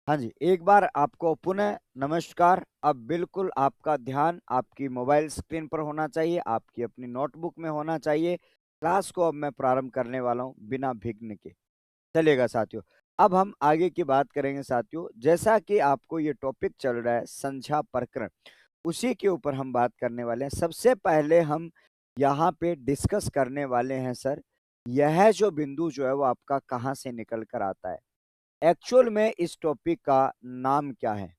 हाँ जी, एक बार आपको पुनः नमस्कार। अब बिल्कुल आपका ध्यान आपकी मोबाइल स्क्रीन पर होना चाहिए, आपकी अपनी नोटबुक में होना चाहिए। क्लास को अब मैं प्रारंभ करने वाला हूँ बिना विघ्न के। चलिएगा साथियों, अब हम आगे की बात करेंगे साथियों। जैसा कि आपको ये टॉपिक चल रहा है संध्या प्रकरण, उसी के ऊपर हम बात करने वाले हैं। सबसे पहले हम यहाँ पे डिस्कस करने वाले हैं सर, यह जो बिंदु जो है वो आपका कहाँ से निकल कर आता है। एक्चुअल में इस टॉपिक का नाम क्या है?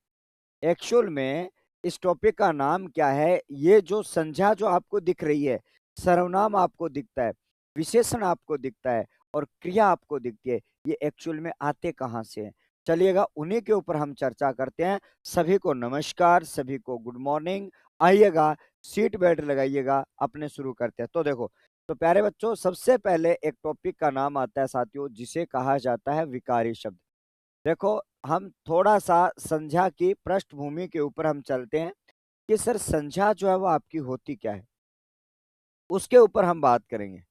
एक्चुअल में इस टॉपिक का नाम क्या है? ये जो संज्ञा जो आपको दिख रही है, सर्वनाम आपको दिखता है, विशेषण आपको दिखता है और क्रिया आपको दिखती है, ये एक्चुअल में आते कहाँ से हैं? चलिएगा उन्हीं के ऊपर हम चर्चा करते हैं। सभी को नमस्कार, सभी को गुड मॉर्निंग। आइएगा, सीट बेल्ट लगाइएगा, अपने शुरू करते हैं। तो देखो, तो प्यारे बच्चों, सबसे पहले एक टॉपिक का नाम आता है साथियों, जिसे कहा जाता है विकारी शब्द। देखो, हम थोड़ा-सा संज्ञा की पृष्ठभूमि के ऊपर हम चलते हैं कि सर संज्ञा जो है वो आपकी होती क्या है? उसके ऊपर हम बात करेंगे।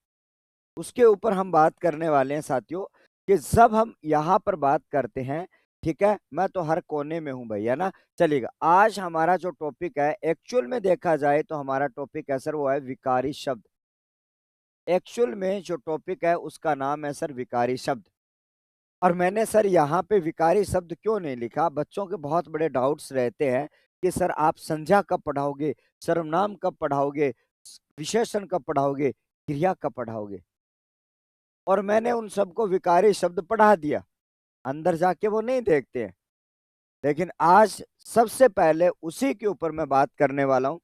उसके ऊपर हम बात करने वाले हैं साथियों कि जब हम यहाँ पर बात करते हैं, ठीक है? मैं तो हर कोने में हूँ भई, है ना? चलिएगा, आज हमारा जो टॉपिक है एक्चुअल में देखा जाए तो हमारा टॉपिक है सर वो है विकारी शब्द। एक्चुअल में जो टॉपिक है उसका नाम है सर विकारी शब्द। और मैंने सर यहाँ पे विकारी शब्द क्यों नहीं लिखा? बच्चों के बहुत बड़े डाउट्स रहते हैं कि सर आप संज्ञा कब पढ़ाओगे? सर्वनाम कब पढ़ाओगे? विशेषण कब पढ़ाओगे? क्रिया कब पढ़ाओगे? और मैंने उन सबको विकारी शब्द पढ़ा दिया। अंदर जाके वो नहीं देखते हैं। लेकिन आज सबसे पहले उसी के ऊपर मैं बात करने वाला हूँ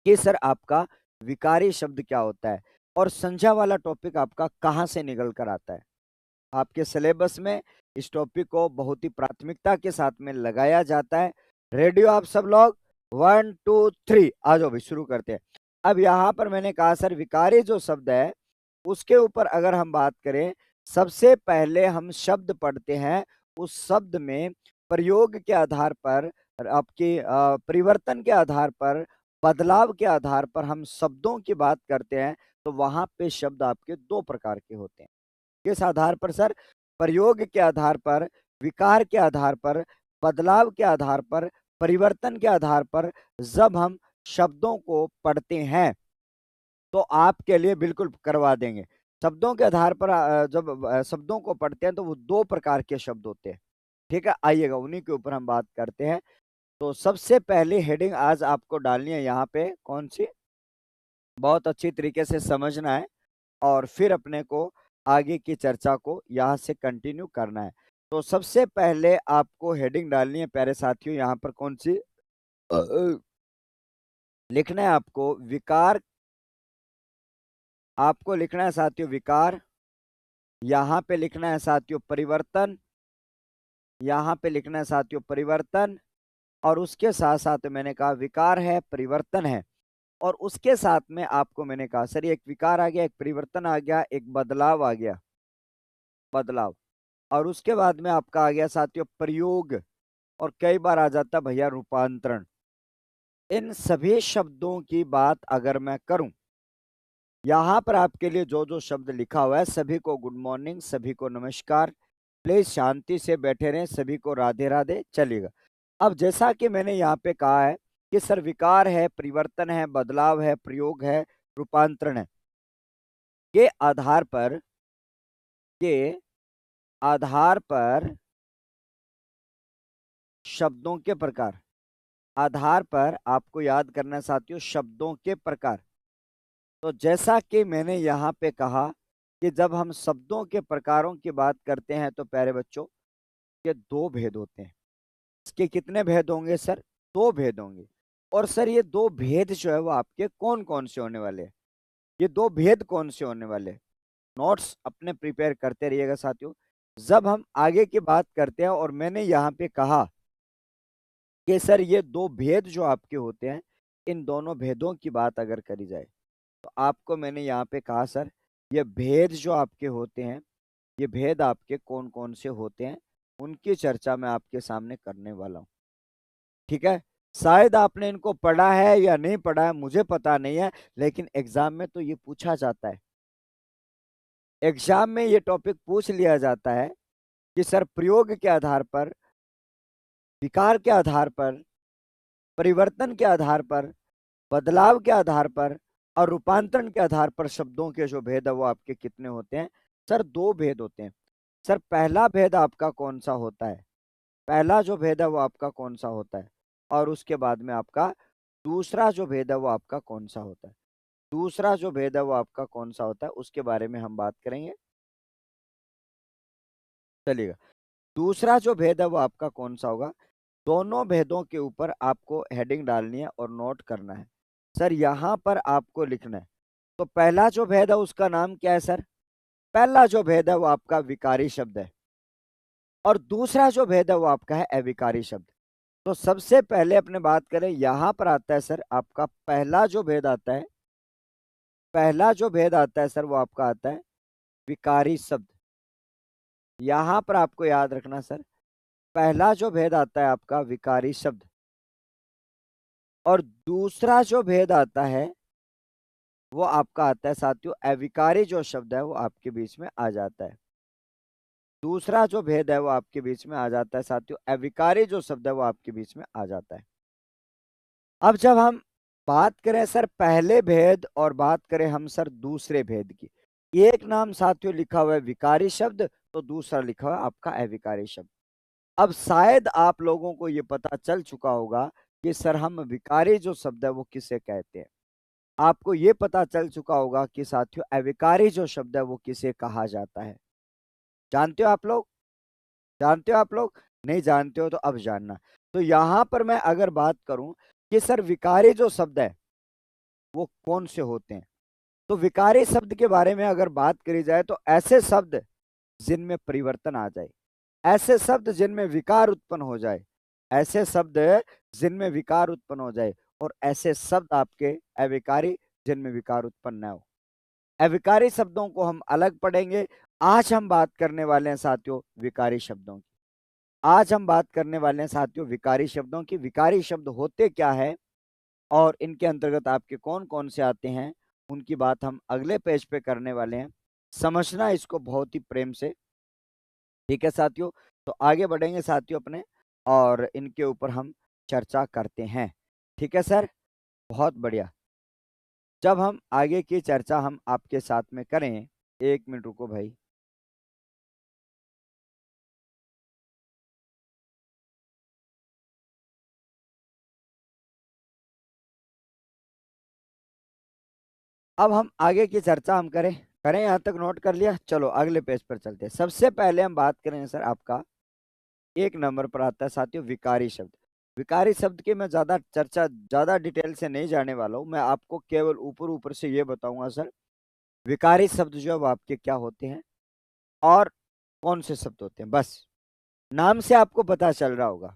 कि सर आपका विकारी शब्द क्या होता है? और संज्ञा वाला टॉपिक आपका कहाँ से निकल कर आता है? आपके सिलेबस में इस टॉपिक को बहुत ही प्राथमिकता के साथ में लगाया जाता है। रेडी हो आप सब लोग? 1 2 3 आ जाओ भाई, शुरू करते हैं। अब यहाँ पर मैंने कहा सर विकारी जो शब्द है, उसके ऊपर अगर हम बात करें, सबसे पहले हम शब्द पढ़ते हैं, उस शब्द में प्रयोग के आधार पर आपके परिवर्तन के आधार पर, बदलाव के आधार पर हम शब्दों की बात करते हैं, तो वहाँ पे शब्द आपके 2 प्रकार के होते हैं। किस आधार पर सर? प्रयोग के आधार पर, विकार के आधार पर, बदलाव के आधार पर, परिवर्तन के आधार पर जब हम शब्दों को पढ़ते हैं, तो आपके लिए बिल्कुल करवा देंगे। शब्दों के आधार पर जब शब्दों को पढ़ते हैं तो वो 2 प्रकार के शब्द होते हैं। ठीक है? आइएगा उन्हीं के ऊपर हम बात करते हैं। तो सबसे पहली हेडिंग आज आपको डालनी है यहाँ पे कौन-सी? बहुत अच्छी तरीके से समझना है और फिर अपने को आगे की चर्चा को यहाँ से कंटिन्यू करना है। तो सबसे पहले आपको हेडिंग डालनी है प्यारे साथियों, यहाँ पर कौन-सी लिखना है आपको विकार। आपको लिखना है साथियों विकार, यहाँ पे लिखना है साथियों परिवर्तन, यहाँ पे लिखना है साथियों परिवर्तन और उसके साथ-साथ मैंने कहा विकार है, परिवर्तन है और उसके साथ में आपको मैंने कहा सर ये एक विकार आ गया, एक परिवर्तन आ गया, एक बदलाव आ गया, बदलाव। और उसके बाद में आपका आ गया साथियों प्रयोग और कई बार आ जाता है भैया रूपांतरण। इन सभी शब्दों की बात अगर मैं करूं, यहाँ पर आपके लिए जो जो शब्द लिखा हुआ है, सभी को गुड मॉर्निंग, सभी को नमस्कार। प्लीज शांति से बैठे रहें, सभी को राधे राधे। चलिएगा, अब जैसा कि मैंने यहाँ पे कहा है कि सर विकार है, परिवर्तन है, बदलाव है, प्रयोग है, रूपांतरण है, के आधार पर, के आधार पर शब्दों के प्रकार, आधार पर आपको याद करना है साथियों शब्दों के प्रकार। तो जैसा कि मैंने यहाँ पे कहा कि जब हम शब्दों के प्रकारों की बात करते हैं तो प्यारे बच्चों के 2 भेद होते हैं। इसके कितने भेद होंगे सर? 2 भेद होंगे। और सर ये 2 भेद जो है वो आपके कौन-कौन से होने वाले हैं? ये 2 भेद कौन से होने वाले हैं? नोट्स अपने प्रिपेयर करते रहिएगा साथियों। जब हम आगे की बात करते हैं और मैंने यहाँ पे कहा कि सर ये 2 भेद जो आपके होते हैं, इन दोनों भेदों की बात अगर करी जाए, तो आपको मैंने यहाँ पे कहा सर ये भेद जो आपके होते हैं, ये भेद आपके कौन-कौन से होते हैं, उनकी चर्चा मैं आपके सामने करने वाला हूँ। ठीक है? शायद आपने इनको पढ़ा है या नहीं पढ़ा है मुझे पता नहीं है, लेकिन एग्ज़ाम में तो ये पूछा जाता है। एग्ज़ाम में ये टॉपिक पूछ लिया जाता है कि सर प्रयोग के आधार पर, विकार के आधार पर, परिवर्तन के आधार पर, बदलाव के आधार पर और रूपांतरण के आधार पर शब्दों के जो भेद है वो आपके कितने होते हैं? सर 2 भेद होते हैं। सर पहला भेद आपका कौन सा होता है? पहला जो भेद है वो आपका कौन सा होता है? और उसके बाद में आपका दूसरा जो भेद है वो आपका कौन सा होता है? दूसरा जो भेद है वो आपका कौन सा होता है, उसके बारे में हम बात करेंगे। चलिएगा, दूसरा जो भेद है वो आपका कौन सा होगा? दोनों भेदों के ऊपर आपको हेडिंग डालनी है और नोट करना है। सर यहां पर आपको लिखना है। तो पहला जो भेद है उसका नाम क्या है सर? पहला जो भेद है वो आपका विकारी शब्द है और दूसरा जो भेद है वो आपका है अविकारी शब्द। तो सबसे पहले अपने बात करें, यहां पर आता है सर आपका पहला जो भेद आता है, पहला जो भेद आता है सर वो आपका आता है विकारी शब्द। यहां पर आपको याद रखना सर, पहला जो भेद आता है आपका विकारी शब्द और दूसरा जो भेद आता है वो आपका आता है साथियों अविकारी जो शब्द है वो आपके बीच में आ जाता है। दूसरा जो भेद है वो आपके बीच में आ जाता है साथियों, अविकारी जो शब्द है वो आपके बीच में आ जाता है। अब जब हम बात करें सर पहले भेद और बात करें हम सर दूसरे भेद की, एक नाम साथियों लिखा हुआ है विकारी शब्द, तो दूसरा लिखा हुआ है आपका अविकारी शब्द। अब शायद आप लोगों को ये पता चल चुका होगा कि सर हम विकारी जो शब्द है वो किसे कहते हैं। आपको ये पता चल चुका होगा कि साथियों अविकारी जो शब्द है वो किसे कहा जाता है। जानते हो आप लोग? जानते हो आप लोग? नहीं जानते हो तो अब जानना। तो यहां पर मैं अगर बात करूं कि सर विकारी जो शब्द है वो कौन से होते हैं, तो विकारी शब्द के बारे में अगर बात करी जाए तो ऐसे शब्द जिनमें परिवर्तन आ जाए, ऐसे शब्द जिनमें विकार उत्पन्न हो जाए, ऐसे शब्द जिनमें विकार उत्पन्न हो जाए और ऐसे शब्द आपके अविकारी जिनमें विकार उत्पन्न न हो। अविकारी शब्दों को हम अलग पढ़ेंगे। आज हम बात करने वाले हैं साथियों विकारी शब्दों की। आज हम बात करने वाले हैं साथियों विकारी शब्दों की। विकारी शब्द होते क्या है और इनके अंतर्गत आपके कौन कौन से आते हैं, उनकी बात हम अगले पेज पे करने वाले हैं। समझना इसको बहुत ही प्रेम से, ठीक है साथियों? तो आगे बढ़ेंगे साथियों अपने और इनके ऊपर हम चर्चा करते हैं। ठीक है सर, बहुत बढ़िया। जब हम आगे की चर्चा हम आपके साथ में करें, 1 मिनट रुको भाई। अब हम आगे की चर्चा हम करें करें यहाँ तक नोट कर लिया? चलो अगले पेज पर चलते हैं। सबसे पहले हम बात करेंगे सर आपका 1 नंबर पर आता है साथियों विकारी शब्द। विकारी शब्द की मैं ज्यादा चर्चा ज्यादा डिटेल से नहीं जाने वाला हूँ, मैं आपको केवल ऊपर ऊपर से ये बताऊंगा सर विकारी शब्द जो है वो आपके क्या होते हैं और कौन से शब्द होते हैं। बस नाम से आपको पता चल रहा होगा,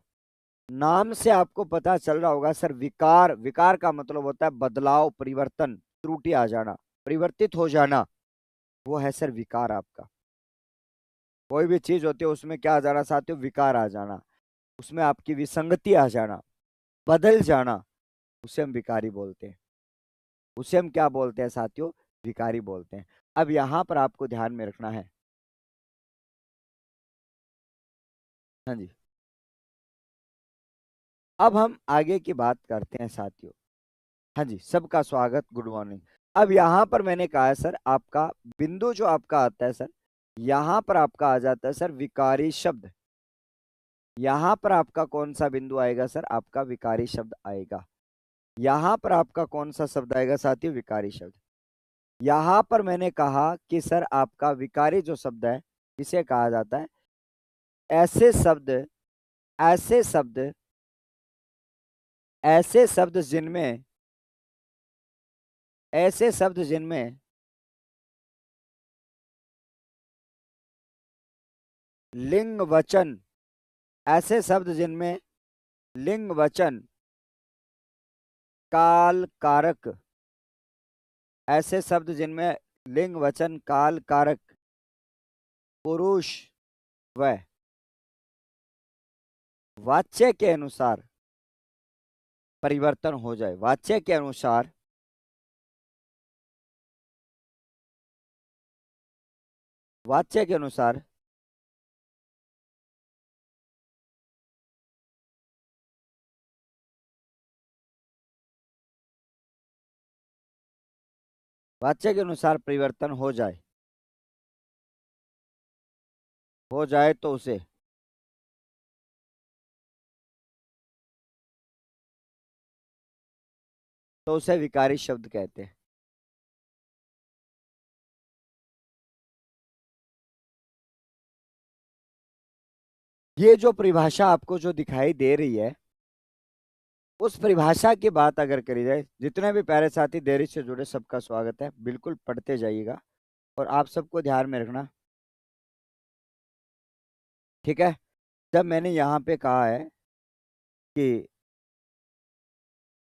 नाम से आपको पता चल रहा होगा सर विकार, विकार का मतलब होता है बदलाव, परिवर्तन, त्रुटि आ जाना, परिवर्तित हो जाना, वो है सर विकार आपका। कोई भी चीज होती है उसमें क्या आ जाना साथियों? विकार आ जाना, उसमें आपकी विसंगति आ जाना, बदल जाना, उसे हम विकारी बोलते हैं। उसे हम क्या बोलते हैं साथियों? विकारी बोलते हैं। अब यहां पर आपको ध्यान में रखना है। हाँ जी, अब हम आगे की बात करते हैं साथियों। हाँ जी, सबका स्वागत, गुड मॉर्निंग। अब यहाँ पर मैंने कहा है सर आपका बिंदु जो आपका आता है सर, यहाँ पर आपका आ जाता है सर विकारी शब्द। यहाँ पर आपका कौन सा बिंदु आएगा सर? आपका विकारी शब्द आएगा। यहाँ पर आपका कौन सा शब्द आएगा साथियों? विकारी शब्द। यहाँ पर मैंने कहा कि सर आपका विकारी जो शब्द है इसे कहा जाता है ऐसे शब्द, ऐसे शब्द, ऐसे शब्द जिनमें, ऐसे शब्द जिनमें लिंग वचन, ऐसे शब्द जिनमें लिंग वचन काल कारक, ऐसे शब्द जिनमें लिंग वचन काल कारक पुरुष व वाच्य के अनुसार परिवर्तन हो जाए, वाच्य के अनुसार, वाच्य के अनुसार वाच्य के अनुसार परिवर्तन हो जाए तो उसे विकारी शब्द कहते हैं। ये जो परिभाषा आपको जो दिखाई दे रही है, उस परिभाषा की बात अगर करी जाए, जितने भी प्यारे साथी देरी से जुड़े सबका स्वागत है, बिल्कुल पढ़ते जाइएगा और आप सबको ध्यान में रखना, ठीक है। जब मैंने यहाँ पे कहा है कि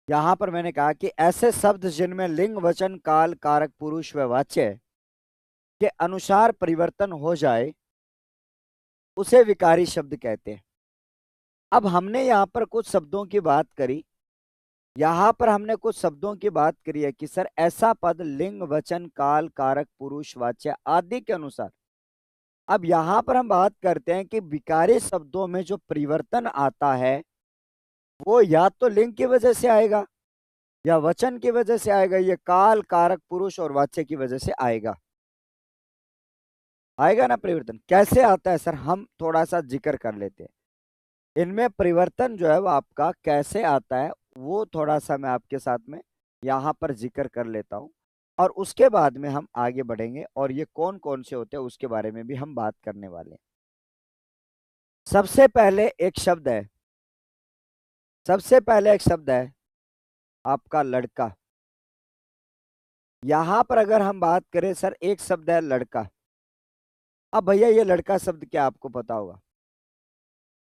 यहाँ पर मैंने कहा कि ऐसे शब्द जिनमें लिंग वचन काल कारक पुरुष व वाच्य के अनुसार परिवर्तन हो जाए उसे विकारी शब्द कहते हैं। अब हमने यहाँ पर कुछ शब्दों की बात करी, यहाँ पर हमने कुछ शब्दों की बात करी है कि सर ऐसा पद लिंग वचन काल कारक पुरुष वाच्य आदि के अनुसार। अब यहाँ पर हम बात करते हैं कि विकारी शब्दों में जो परिवर्तन आता है वो या तो लिंग की वजह से आएगा या वचन की वजह से आएगा, ये काल कारक पुरुष और वाच्य की वजह से आएगा। आएगा ना परिवर्तन? कैसे आता है सर, हम थोड़ा सा जिक्र कर लेते हैं। इनमें परिवर्तन जो है वो आपका कैसे आता है वो थोड़ा सा मैं आपके साथ में यहाँ पर जिक्र कर लेता हूँ, और उसके बाद में हम आगे बढ़ेंगे और ये कौन कौन से होते हैं उसके बारे में भी हम बात करने वाले हैं। सबसे पहले एक शब्द है, सबसे पहले एक शब्द है आपका लड़का। यहां पर अगर हम बात करें सर, एक शब्द है लड़का। अब भैया ये लड़का शब्द क्या आपको पता होगा?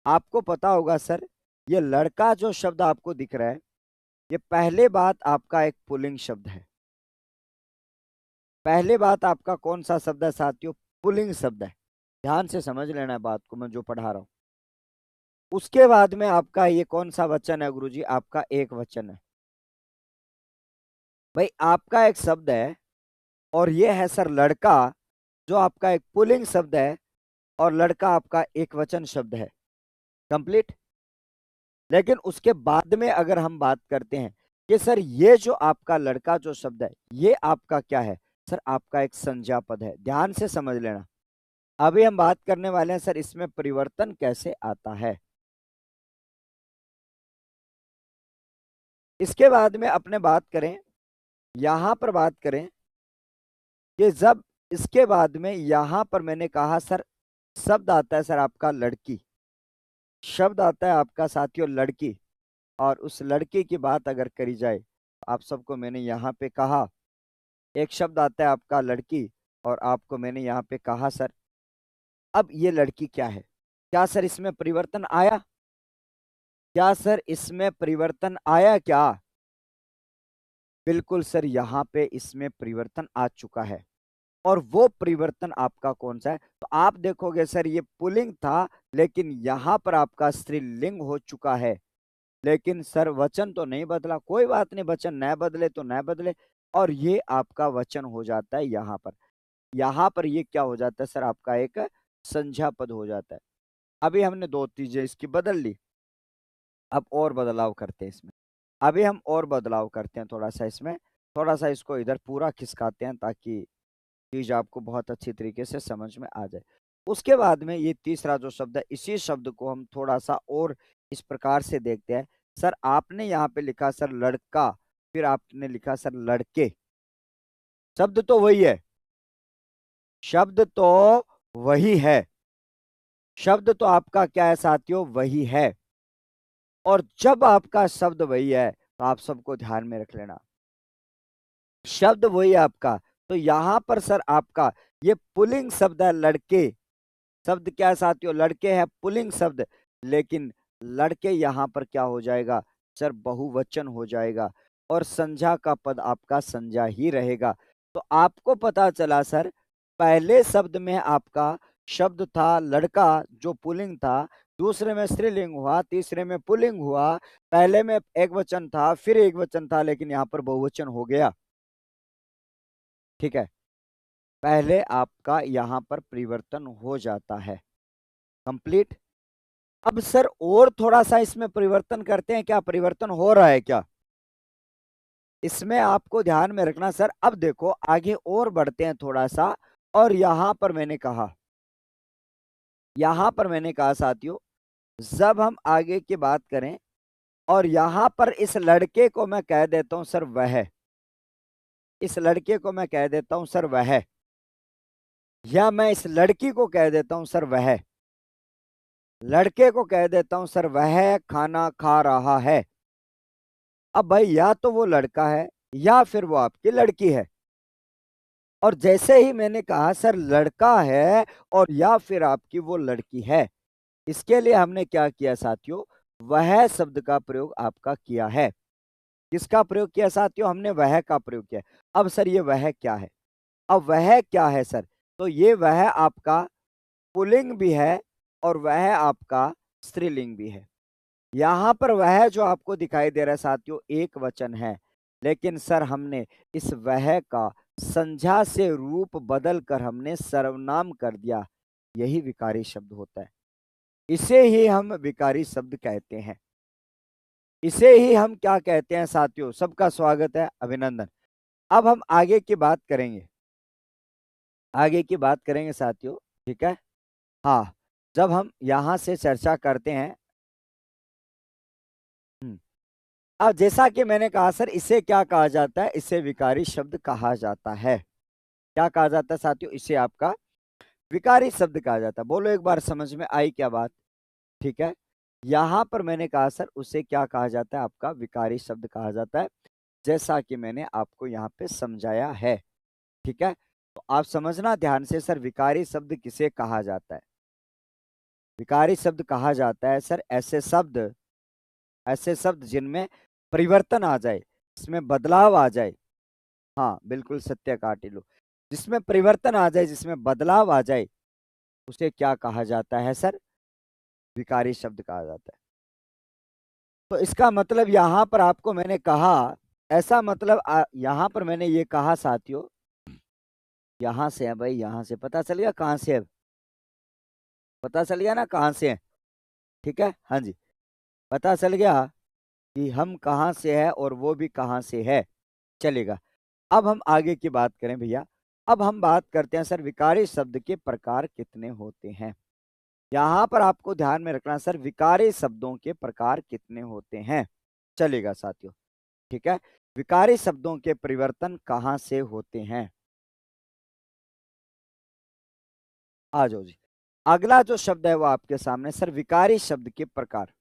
आपको पता होगा सर, ये लड़का जो शब्द आपको दिख रहा है, ये पहले बात आपका एक पुल्लिंग शब्द है। पहले बात आपका कौन सा शब्द है साथियों? पुल्लिंग शब्द है। ध्यान से समझ लेना है बात को, मैं जो पढ़ा रहा हूं। उसके बाद में आपका ये कौन सा वचन है गुरुजी? आपका एक वचन है। भाई आपका एक शब्द है और ये है सर लड़का, जो आपका एक पुल्लिंग शब्द है, और लड़का आपका एक वचन शब्द है। कंप्लीट। लेकिन उसके बाद में अगर हम बात करते हैं कि सर ये जो आपका लड़का जो शब्द है ये आपका क्या है? सर आपका एक संज्ञा पद है। ध्यान से समझ लेना। अभी हम बात करने वाले हैं सर इसमें परिवर्तन कैसे आता है। इसके बाद में अपने बात करें, यहां पर बात करें कि जब इसके बाद में यहां पर मैंने कहा सर शब्द आता है सर आपका लड़की, शब्द आता है आपका साथियों लड़की, और उस लड़की की बात अगर करी जाए तो आप सबको मैंने यहाँ पे कहा एक शब्द आता है आपका लड़की, और आपको मैंने यहाँ पे कहा सर अब ये लड़की क्या है? क्या सर इसमें परिवर्तन आया? क्या सर इसमें परिवर्तन आया क्या? बिल्कुल सर, यहाँ पे इसमें परिवर्तन आ चुका है। और वो परिवर्तन आपका कौन सा है? तो आप देखोगे सर ये पुल्लिंग था, लेकिन यहाँ पर आपका स्त्रीलिंग हो चुका है। लेकिन सर वचन तो नहीं बदला, कोई बात नहीं, वचन न बदले तो न बदले, और ये आपका वचन हो जाता है यहाँ पर। यहाँ पर ये क्या हो जाता है सर? आपका एक संज्ञा पद हो जाता है। अभी हमने दो चीजें इसकी बदल ली, अब और बदलाव करते हैं इसमें। अभी हम और बदलाव करते हैं थोड़ा सा इसमें, थोड़ा सा इसको इधर पूरा खिसकाते हैं ताकि चीज आपको बहुत अच्छी तरीके से समझ में आ जाए। उसके बाद में ये तीसरा जो शब्द है, इसी शब्द को हम थोड़ा सा और इस प्रकार से देखते हैं। सर आपने यहाँ पे लिखा सर लड़का, फिर आपने लिखा सर लड़के। शब्द तो वही है, शब्द तो वही है, शब्द तो आपका क्या है साथियों? वही है। और जब आपका शब्द वही है तो आप सबको ध्यान में रख लेना, शब्द वही है आपका, तो यहां पर सर आपका ये पुल्लिंग शब्द है लड़के। शब्द क्या है साथियों? लड़के है, पुल्लिंग शब्द। लेकिन लड़के यहाँ पर क्या हो जाएगा सर? बहुवचन हो जाएगा, और संज्ञा का पद आपका संज्ञा ही रहेगा। तो आपको पता चला सर पहले शब्द में आपका शब्द था लड़का जो पुल्लिंग था, दूसरे में स्त्रीलिंग हुआ, तीसरे में पुल्लिंग हुआ, पहले में एक वचन था फिर एक वचन था, लेकिन यहाँ पर बहुवचन हो गया। ठीक है, पहले आपका यहाँ पर परिवर्तन हो जाता है। कंप्लीट। अब सर और थोड़ा सा इसमें परिवर्तन करते हैं, क्या परिवर्तन हो रहा है क्या? इसमें आपको ध्यान में रखना सर। अब देखो आगे और बढ़ते हैं थोड़ा सा, और यहां पर मैंने कहा साथियों, जब हम आगे की बात करें और यहां पर इस लड़के को मैं कह देता हूं सर वह, इस लड़के को मैं कह देता हूं सर वह, या मैं इस लड़की को कह देता हूं सर वह, लड़के को कह देता हूं सर वह खाना खा रहा है। अब भाई या तो वो लड़का है या फिर वो आपकी लड़की है। और जैसे ही मैंने कहा सर लड़का है और या फिर आपकी वो लड़की है, इसके लिए हमने क्या किया साथियों, वह शब्द का प्रयोग आपका किया है। किसका प्रयोग किया साथियों, हमने वह का प्रयोग किया। अब सर ये वह क्या है, अब वह क्या है सर, तो ये वह आपका पुल्लिंग भी है और वह आपका स्त्रीलिंग भी है। यहां पर वह जो आपको दिखाई दे रहा है साथियों एक वचन है, लेकिन सर हमने इस वह का संज्ञा से रूप बदल कर हमने सर्वनाम कर दिया। यही विकारी शब्द होता है, इसे ही हम विकारी शब्द कहते हैं। इसे ही हम क्या कहते हैं साथियों, सबका स्वागत है, अभिनंदन। अब हम आगे की बात करेंगे, आगे की बात करेंगे साथियों, ठीक है। हाँ, जब हम यहां से चर्चा करते हैं, अब जैसा कि मैंने कहा सर इसे क्या कहा जाता है, इसे विकारी शब्द कहा जाता है। क्या कहा जाता है साथियों, इसे आपका विकारी शब्द कहा जाता है। बोलो एक बार, समझ में आई क्या बात, ठीक है। यहां पर मैंने कहा सर उसे क्या कहा जाता है, आपका विकारी शब्द कहा जाता है, जैसा कि मैंने आपको यहाँ पे समझाया है, ठीक है। तो आप समझना ध्यान से सर, विकारी शब्द किसे कहा जाता है। विकारी शब्द कहा जाता है सर ऐसे शब्द जिनमें परिवर्तन आ जाए, इसमें बदलाव आ जाए। हाँ बिल्कुल सत्य काटिलो, जिसमें परिवर्तन आ जाए, जिसमें बदलाव आ जाए, उसे क्या कहा जाता है सर, विकारी शब्द कहा जाता है। तो इसका मतलब यहां पर आपको मैंने कहा, ऐसा मतलब यहां पर मैंने ये कहा साथियों, यहां से है भाई, यहां से पता चल गया कहां से है, पता चल गया ना कहां से है, ठीक है। हाँ जी, पता चल गया कि हम कहां से है और वो भी कहां से है, चलेगा। अब हम आगे की बात करें भैया, अब हम बात करते हैं सर विकारी शब्द के प्रकार कितने होते हैं। यहां पर आपको ध्यान में रखना सर, विकारी शब्दों के प्रकार कितने होते हैं, चलेगा साथियों, ठीक है। विकारी शब्दों के परिवर्तन कहां से होते हैं, आ जाओ जी। अगला जो शब्द है वो आपके सामने सर, विकारी शब्द के प्रकार,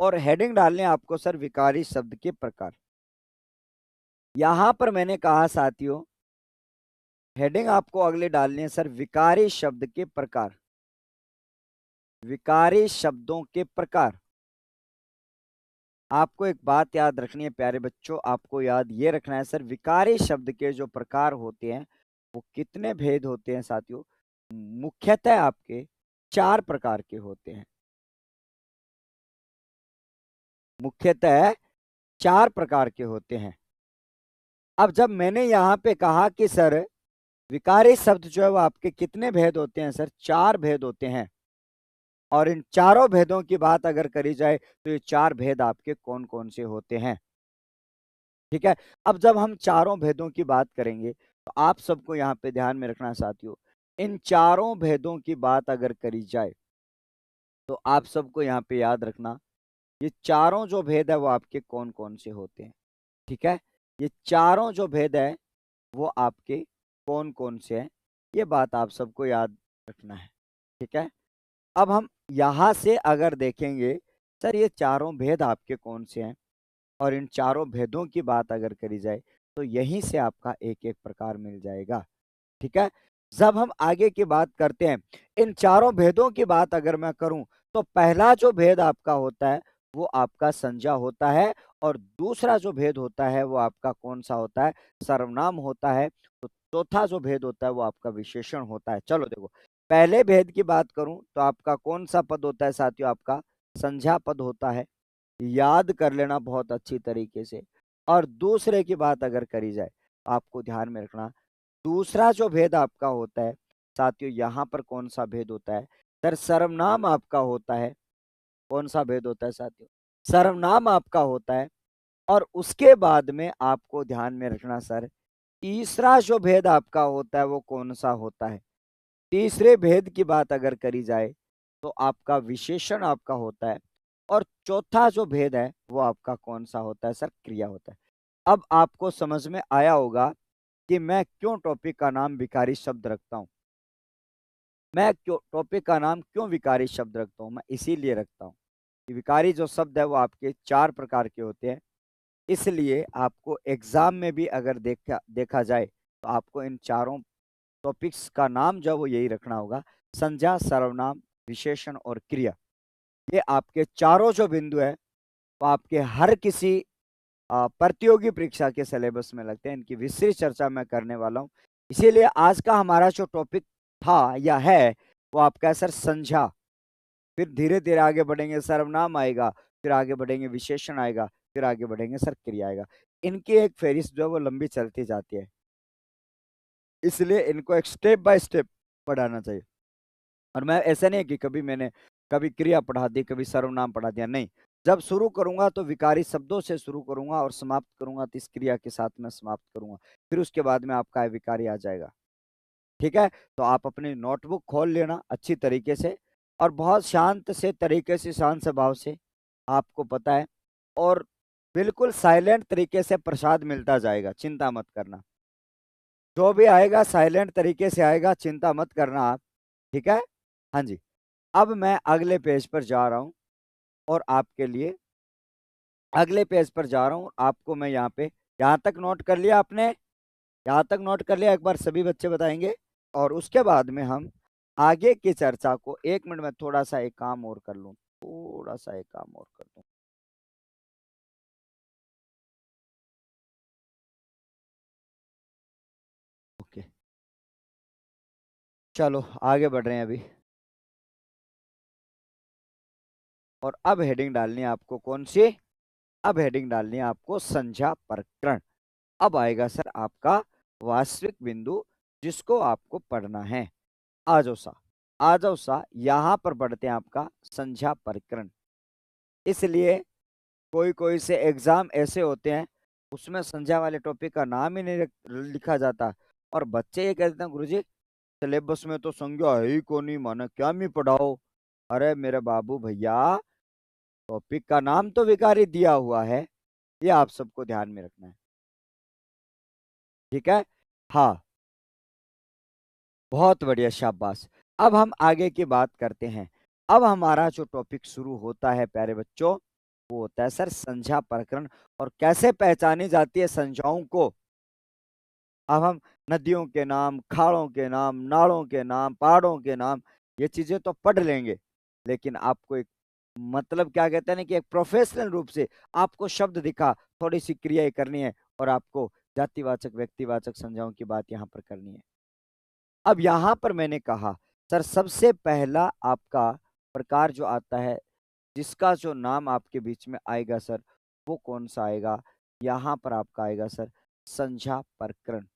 और हेडिंग डालने आपको सर विकारी शब्द के प्रकार। यहां पर मैंने कहा साथियों, हेडिंग आपको अगले डालनी है सर, विकारी शब्द के प्रकार, विकारी शब्दों के प्रकार। आपको एक बात याद रखनी है प्यारे बच्चों, आपको याद ये रखना है सर, विकारी शब्द के जो प्रकार होते हैं वो कितने भेद होते हैं साथियों, मुख्यतः आपके 4 प्रकार के होते हैं, मुख्यतः 4 प्रकार के होते हैं। अब जब मैंने यहाँ पे कहा कि सर विकारी शब्द जो है वो आपके कितने भेद होते हैं सर, 4 भेद होते हैं, और इन चारों भेदों की बात अगर करी जाए तो ये 4 भेद आपके कौन कौन से होते हैं, ठीक है। अब जब हम चारों भेदों की बात करेंगे तो आप सबको यहाँ पे ध्यान में रखना साथियों, इन चारों भेदों की बात अगर करी जाए तो आप सबको यहाँ पे याद रखना, ये चारों जो भेद है वो आपके कौन कौन से होते हैं, ठीक है। ये चारों जो भेद है वो आपके कौन कौन से हैं, ये बात आप सबको याद रखना है, ठीक है। अब हम यहां से अगर देखेंगे सर ये चारों भेद आपके कौन से हैं, और इन चारों भेदों की बात अगर करी जाए तो यहीं से आपका एक एक प्रकार मिल जाएगा, ठीक है। जब हम आगे की बात करते हैं, इन चारों भेदों की बात अगर मैं करूं तो पहला जो भेद आपका होता है वो आपका संज्ञा होता है, और दूसरा जो भेद होता है वो आपका कौन सा होता है, सर्वनाम होता है। तो चौथा जो भेद होता है वो आपका विशेषण होता है। चलो देखो, पहले भेद की बात करूं तो आपका कौन सा पद होता है साथियों, आपका संज्ञा पद होता है, याद कर लेना बहुत अच्छी तरीके से। और दूसरे की बात अगर करी जाए आपको ध्यान में रखना, दूसरा जो भेद आपका होता है साथियों, यहाँ पर कौन सा भेद होता है सर, सर्वनाम आपका होता है। कौन सा भेद होता है साथियों, सर्वनाम आपका होता है। और उसके बाद में आपको ध्यान में रखना सर, तीसरा जो भेद आपका होता है वो कौन सा होता है। तीसरे भेद की बात अगर करी जाए तो आपका विशेषण आपका होता है, और चौथा जो भेद है वो आपका कौन सा होता है सर, क्रिया होता है। अब आपको समझ में आया होगा कि मैं क्यों टॉपिक का नाम विकारी शब्द रखता हूं। मैं क्यों टॉपिक का नाम क्यों विकारी शब्द रखता हूं, मैं इसीलिए रखता हूं कि विकारी जो शब्द है वो आपके 4 प्रकार के होते हैं। इसलिए आपको एग्जाम में भी अगर देखा देखा जाए तो आपको इन चारों टॉपिक्स का नाम जो है वो यही रखना होगा, संज्ञा, सर्वनाम, विशेषण और क्रिया। ये आपके चारों जो बिंदु है वो आपके हर किसी प्रतियोगी परीक्षा के सिलेबस में लगते हैं। इनकी विस्तृत चर्चा मैं करने वाला हूँ। इसीलिए आज का हमारा जो टॉपिक था या है वो आपका है सर संज्ञा। फिर धीरे धीरे आगे बढ़ेंगे सर्वनाम आएगा, फिर आगे बढ़ेंगे विशेषण आएगा, फिर आगे बढ़ेंगे सर क्रिया आएगा। इनकी एक फेरिस्त जो है वो लंबी चलती जाती है, इसलिए इनको एक स्टेप बाय स्टेप पढ़ाना चाहिए। और मैं ऐसा नहीं है कि कभी क्रिया पढ़ा दी, कभी सर्वनाम पढ़ा दिया, नहीं। जब शुरू करूंगा तो विकारी शब्दों से शुरू करूंगा और समाप्त करूंगा तो इस क्रिया के साथ में समाप्त करूंगा। फिर उसके बाद में आपका विकारी आ जाएगा। ठीक है, तो आप अपनी नोटबुक खोल लेना अच्छी तरीके से, और बहुत शांत से तरीके से, शांत स्वभाव से, आपको पता है, और बिल्कुल साइलेंट तरीके से प्रसाद मिलता जाएगा, चिंता मत करना। जो भी आएगा साइलेंट तरीके से आएगा, चिंता मत करना आप। ठीक है, हाँ जी। अब मैं अगले पेज पर जा रहा हूं, और आपके लिए अगले पेज पर जा रहा हूं। आपको मैं यहाँ तक नोट कर लिया आपने? यहाँ तक नोट कर लिया? एक बार सभी बच्चे बताएंगे। और उसके बाद में हम आगे की चर्चा को, 1 मिनट में थोड़ा सा एक काम और कर लूं, थोड़ा सा एक काम और कर दूं। ओके, चलो आगे बढ़ रहे हैं अभी। और अब हेडिंग डालनी है आपको कौन सी? अब हेडिंग डालनी है आपको संज्ञा प्रकरण। अब आएगा सर आपका वास्तविक बिंदु, जिसको आपको पढ़ना है। आ जाओ सा, आ जाओ सा, यहां पर पढ़ते हैं आपका संज्ञा प्रकरण। इसलिए कोई कोई से एग्जाम ऐसे होते हैं उसमें संज्ञा वाले टॉपिक का नाम ही नहीं लिखा जाता, और बच्चे ये कहते हैं गुरुजी सिलेबस में तो संज्ञा है ही कौन, ही माना क्या मैं पढ़ाओ। अरे मेरे बाबू भैया, टॉपिक का नाम तो विकारी दिया हुआ है, ये आप सबको ध्यान में रखना है। ठीक है, हाँ, बहुत बढ़िया, शाबाश। अब हम आगे की बात करते हैं। अब हमारा जो टॉपिक शुरू होता है प्यारे बच्चों, वो होता है सर संज्ञा प्रकरण। और कैसे पहचानी जाती है संज्ञाओं को। अब हम नदियों के नाम, खाड़ों के नाम, नालों के नाम, पहाड़ों के नाम, ये चीजें तो पढ़ लेंगे, लेकिन आपको एक, मतलब क्या कहते हैं ना, कि एक प्रोफेशनल रूप से आपको शब्द दिखा, थोड़ी सी क्रियाएं करनी है, और आपको जातिवाचक व्यक्तिवाचक संज्ञाओं की बात यहाँ पर करनी है। अब यहां पर मैंने कहा सर सबसे पहला आपका प्रकार जो आता है, जिसका जो नाम आपके बीच में आएगा सर, वो कौन सा आएगा? यहां पर आपका आएगा सर संज्ञा प्रकरण।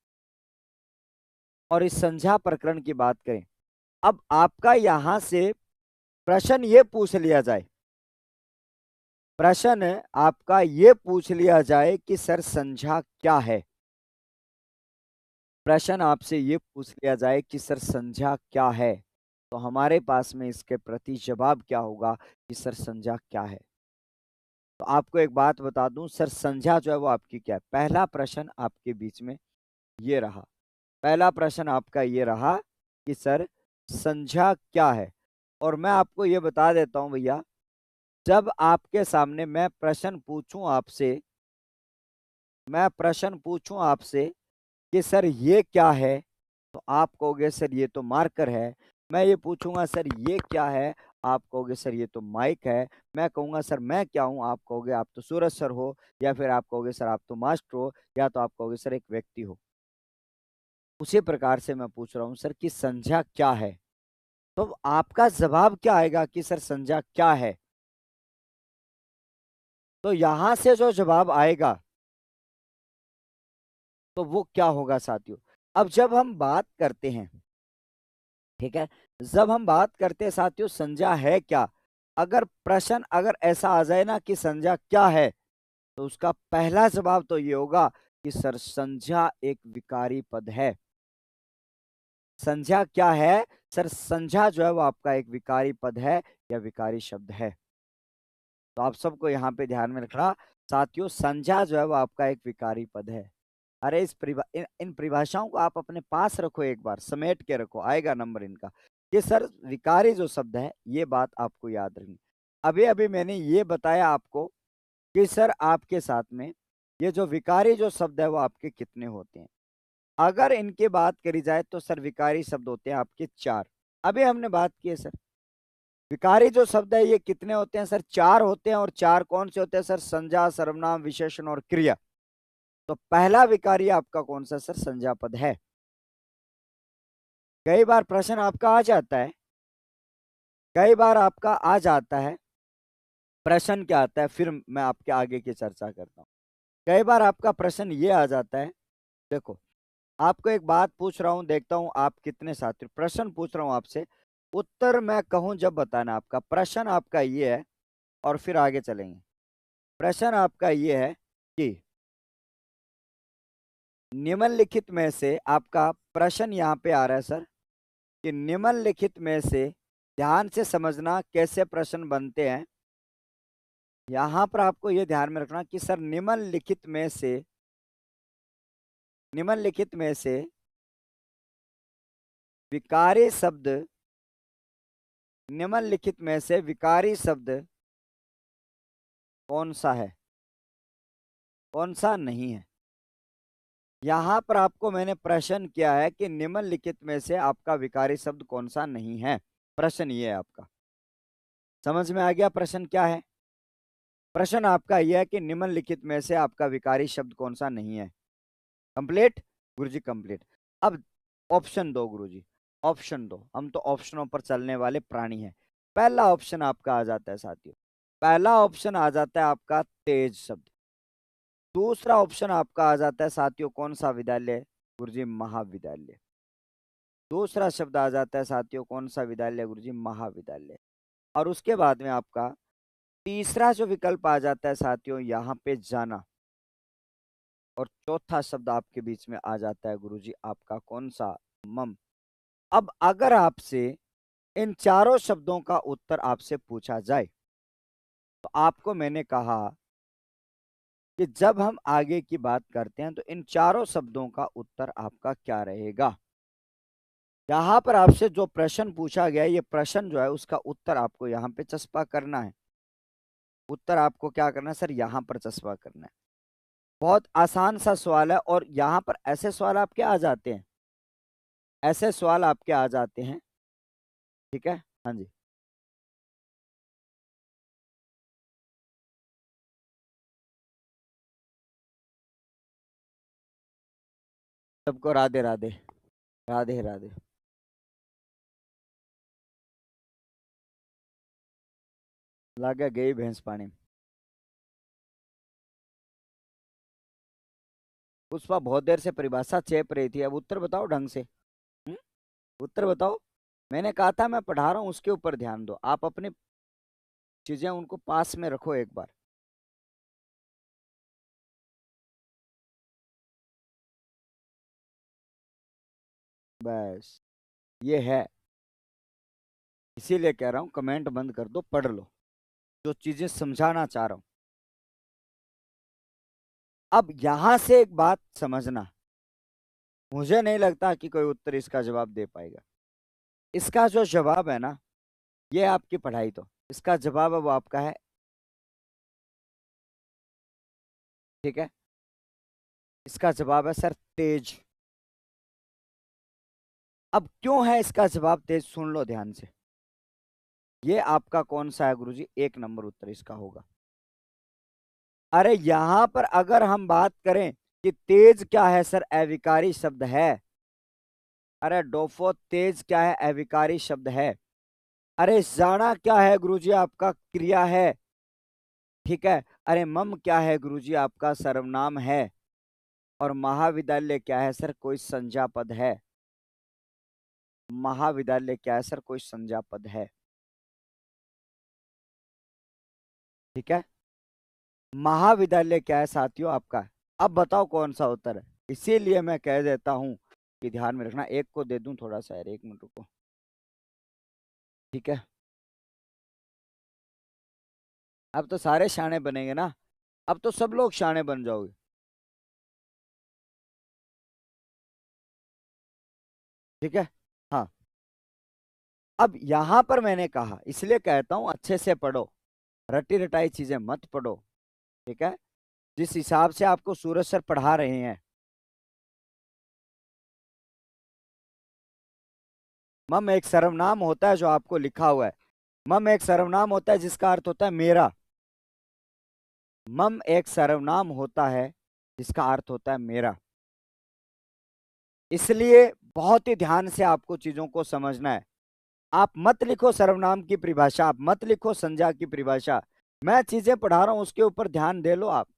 और इस संज्ञा प्रकरण की बात करें, अब आपका यहां से प्रश्न ये पूछ लिया जाए, प्रश्न आपका ये पूछ लिया जाए कि सर संज्ञा क्या है। प्रश्न आपसे ये पूछ लिया जाए कि सर संज्ञा क्या है, तो हमारे पास में इसके प्रति जवाब क्या होगा कि सर संज्ञा क्या है। तो आपको एक बात बता दूं, सर संज्ञा जो है वो आपकी क्या है। पहला प्रश्न आपके बीच में ये रहा, पहला प्रश्न आपका ये रहा कि सर संज्ञा क्या है। और मैं आपको ये बता देता हूं भैया, जब आपके सामने मैं प्रश्न पूछूं आपसे कि सर ये क्या है, तो आप कहोगे सर ये तो मार्कर है। मैं ये पूछूंगा सर ये क्या है, आप कहोगे सर ये तो माइक है। मैं कहूंगा सर मैं क्या हूं, आप कहोगे आप तो सूरज सर हो, या फिर आप कहोगे सर आप तो मास्टर हो, या तो आप कहोगे सर एक व्यक्ति हो। उसी प्रकार से मैं पूछ रहा हूं सर कि संज्ञा क्या है, तो आपका जवाब क्या आएगा कि सर संज्ञा क्या है। तो यहां से जो जवाब आएगा तो वो क्या होगा साथियों। अब जब हम बात करते हैं, ठीक है, जब हम बात करते हैं साथियों संज्ञा है क्या, अगर प्रश्न अगर ऐसा आ जाए ना कि संज्ञा क्या है, तो उसका पहला जवाब तो ये होगा कि सर संज्ञा एक विकारी पद है। संज्ञा क्या है सर? संज्ञा जो है वो आपका एक विकारी पद है या विकारी शब्द है। तो आप सबको यहाँ पे ध्यान में रखना साथियों, संज्ञा जो है वो आपका एक विकारी पद है। अरे इन परिभाषाओं को आप अपने पास रखो, एक बार समेट के रखो, आएगा नंबर इनका। कि सर विकारी जो शब्द है, ये बात आपको याद रखनी। अभी अभी मैंने ये बताया आपको कि सर आपके साथ में ये जो विकारी जो शब्द है वो आपके कितने होते हैं। अगर इनकी बात करी जाए तो सर विकारी शब्द होते हैं आपके 4। अभी हमने बात की है सर, विकारी जो शब्द है ये कितने होते हैं सर? 4 होते हैं। और 4 कौन से होते हैं सर? संज्ञा, सर्वनाम, विशेषण और क्रिया। तो पहला विकारी आपका कौन सा सर? संज्ञा पद है। कई बार प्रश्न आपका आ जाता है, कई बार आपका आ जाता है प्रश्न क्या आता है, फिर मैं आपके आगे की चर्चा करता हूं। कई बार आपका प्रश्न ये आ जाता है, देखो आपको एक बात पूछ रहा हूं, देखता हूं आप कितने साथी, प्रश्न पूछ रहा हूं आपसे, उत्तर मैं कहूं जब बताना। आपका प्रश्न आपका ये है, और फिर आगे चलेंगे। प्रश्न आपका ये है कि निम्नलिखित में से, आपका प्रश्न यहाँ पे आ रहा है सर, कि निम्नलिखित में से ध्यान से समझना कैसे प्रश्न बनते हैं। यहां पर आपको यह ध्यान में रखना कि सर निम्नलिखित में से विकारी शब्द, निम्नलिखित में से विकारी शब्द कौन सा है, कौन सा नहीं है। यहां पर आपको मैंने प्रश्न किया है कि निम्नलिखित में से आपका विकारी शब्द कौन सा नहीं है। प्रश्न ये है आपका, समझ में आ गया प्रश्न क्या है? प्रश्न आपका यह है कि निम्नलिखित में से आपका विकारी शब्द कौन सा नहीं है। कंप्लीट गुरुजी, कंप्लीट। अब ऑप्शन दो गुरुजी, ऑप्शन दो, हम तो ऑप्शनों पर चलने वाले प्राणी हैं। पहला ऑप्शन आपका आ जाता है साथियों, पहला ऑप्शन आ जाता है आपका तेज शब्द। दूसरा ऑप्शन आपका आ जाता है साथियों कौन सा विद्यालय? गुरुजी महाविद्यालय। दूसरा शब्द आ जाता है साथियों कौन सा विद्यालय? गुरुजी महाविद्यालय। और उसके बाद में आपका तीसरा जो विकल्प आ जाता है साथियों, यहाँ पे जाना। और चौथा शब्द आपके बीच में आ जाता है गुरुजी आपका कौन सा? मम। अब अगर आपसे इन चारों शब्दों का उत्तर आपसे पूछा जाए, तो आपको मैंने कहा कि जब हम आगे की बात करते हैं तो इन चारों शब्दों का उत्तर आपका क्या रहेगा। यहां पर आपसे जो प्रश्न पूछा गया है, ये प्रश्न जो है उसका उत्तर आपको यहां पे चस्पा करना है। उत्तर आपको क्या करना है सर? यहां पर चस्पा करना है। बहुत आसान सा सवाल है, और यहां पर ऐसे सवाल आपके आ जाते हैं, ऐसे सवाल आपके आ जाते हैं। ठीक है, हाँ जी। सबको राधे राधे, राधे राधे। लागे गई भैंस पानी। पुष्पा बहुत देर से परिभाषा चेप रही थी, अब उत्तर बताओ ढंग से। हम्म? उत्तर बताओ। मैंने कहा था मैं पढ़ा रहा हूं, उसके ऊपर ध्यान दो, आप अपनी चीजें उनको पास में रखो एक बार। बस ये है, इसीलिए कह रहा हूं कमेंट बंद कर दो, पढ़ लो जो चीजें समझाना चाह रहा हूं। अब यहां से एक बात समझना, मुझे नहीं लगता कि कोई उत्तर इसका जवाब दे पाएगा। इसका जो जवाब है ना, ये आपकी पढ़ाई, तो इसका जवाब है वो आपका है, ठीक है, इसका जवाब है सर तेज। अब क्यों है इसका जवाब तेज, सुन लो ध्यान से। ये आपका कौन सा है गुरुजी? 1 नंबर उत्तर इसका होगा। अरे यहां पर अगर हम बात करें कि तेज क्या है सर? अविकारी शब्द है। अरे डोफो, तेज क्या है? अविकारी शब्द है। अरे जाना क्या है गुरुजी? आपका क्रिया है, ठीक है। अरे मम क्या है गुरुजी? आपका सर्वनाम है। और महाविद्यालय क्या है सर? कोई संज्ञा पद है। महाविद्यालय क्या है सर? कोई संज्ञा पद है, ठीक है। महाविद्यालय क्या है साथियों आपका? अब बताओ कौन सा उत्तर है? इसीलिए मैं कह देता हूं कि ध्यान में रखना। एक को दे दूं थोड़ा सा यार, 1 मिनट रुको। ठीक है, अब तो सारे शाणे बनेंगे ना, अब तो सब लोग शाणे बन जाओगे। ठीक है। हाँ, अब यहां पर मैंने कहा, इसलिए कहता हूं अच्छे से पढ़ो, रटी रटाई चीजें मत पढ़ो। ठीक है, जिस हिसाब से आपको सूरज सर पढ़ा रहे हैं। मम एक सर्वनाम होता है जो आपको लिखा हुआ है। मम एक सर्वनाम होता है जिसका अर्थ होता है मेरा। मम एक सर्वनाम होता है जिसका अर्थ होता है मेरा। इसलिए बहुत ही ध्यान से आपको चीजों को समझना है। आप मत लिखो सर्वनाम की परिभाषा, आप मत लिखो संज्ञा की परिभाषा। मैं चीजें पढ़ा रहा हूं उसके ऊपर ध्यान दे लो आप।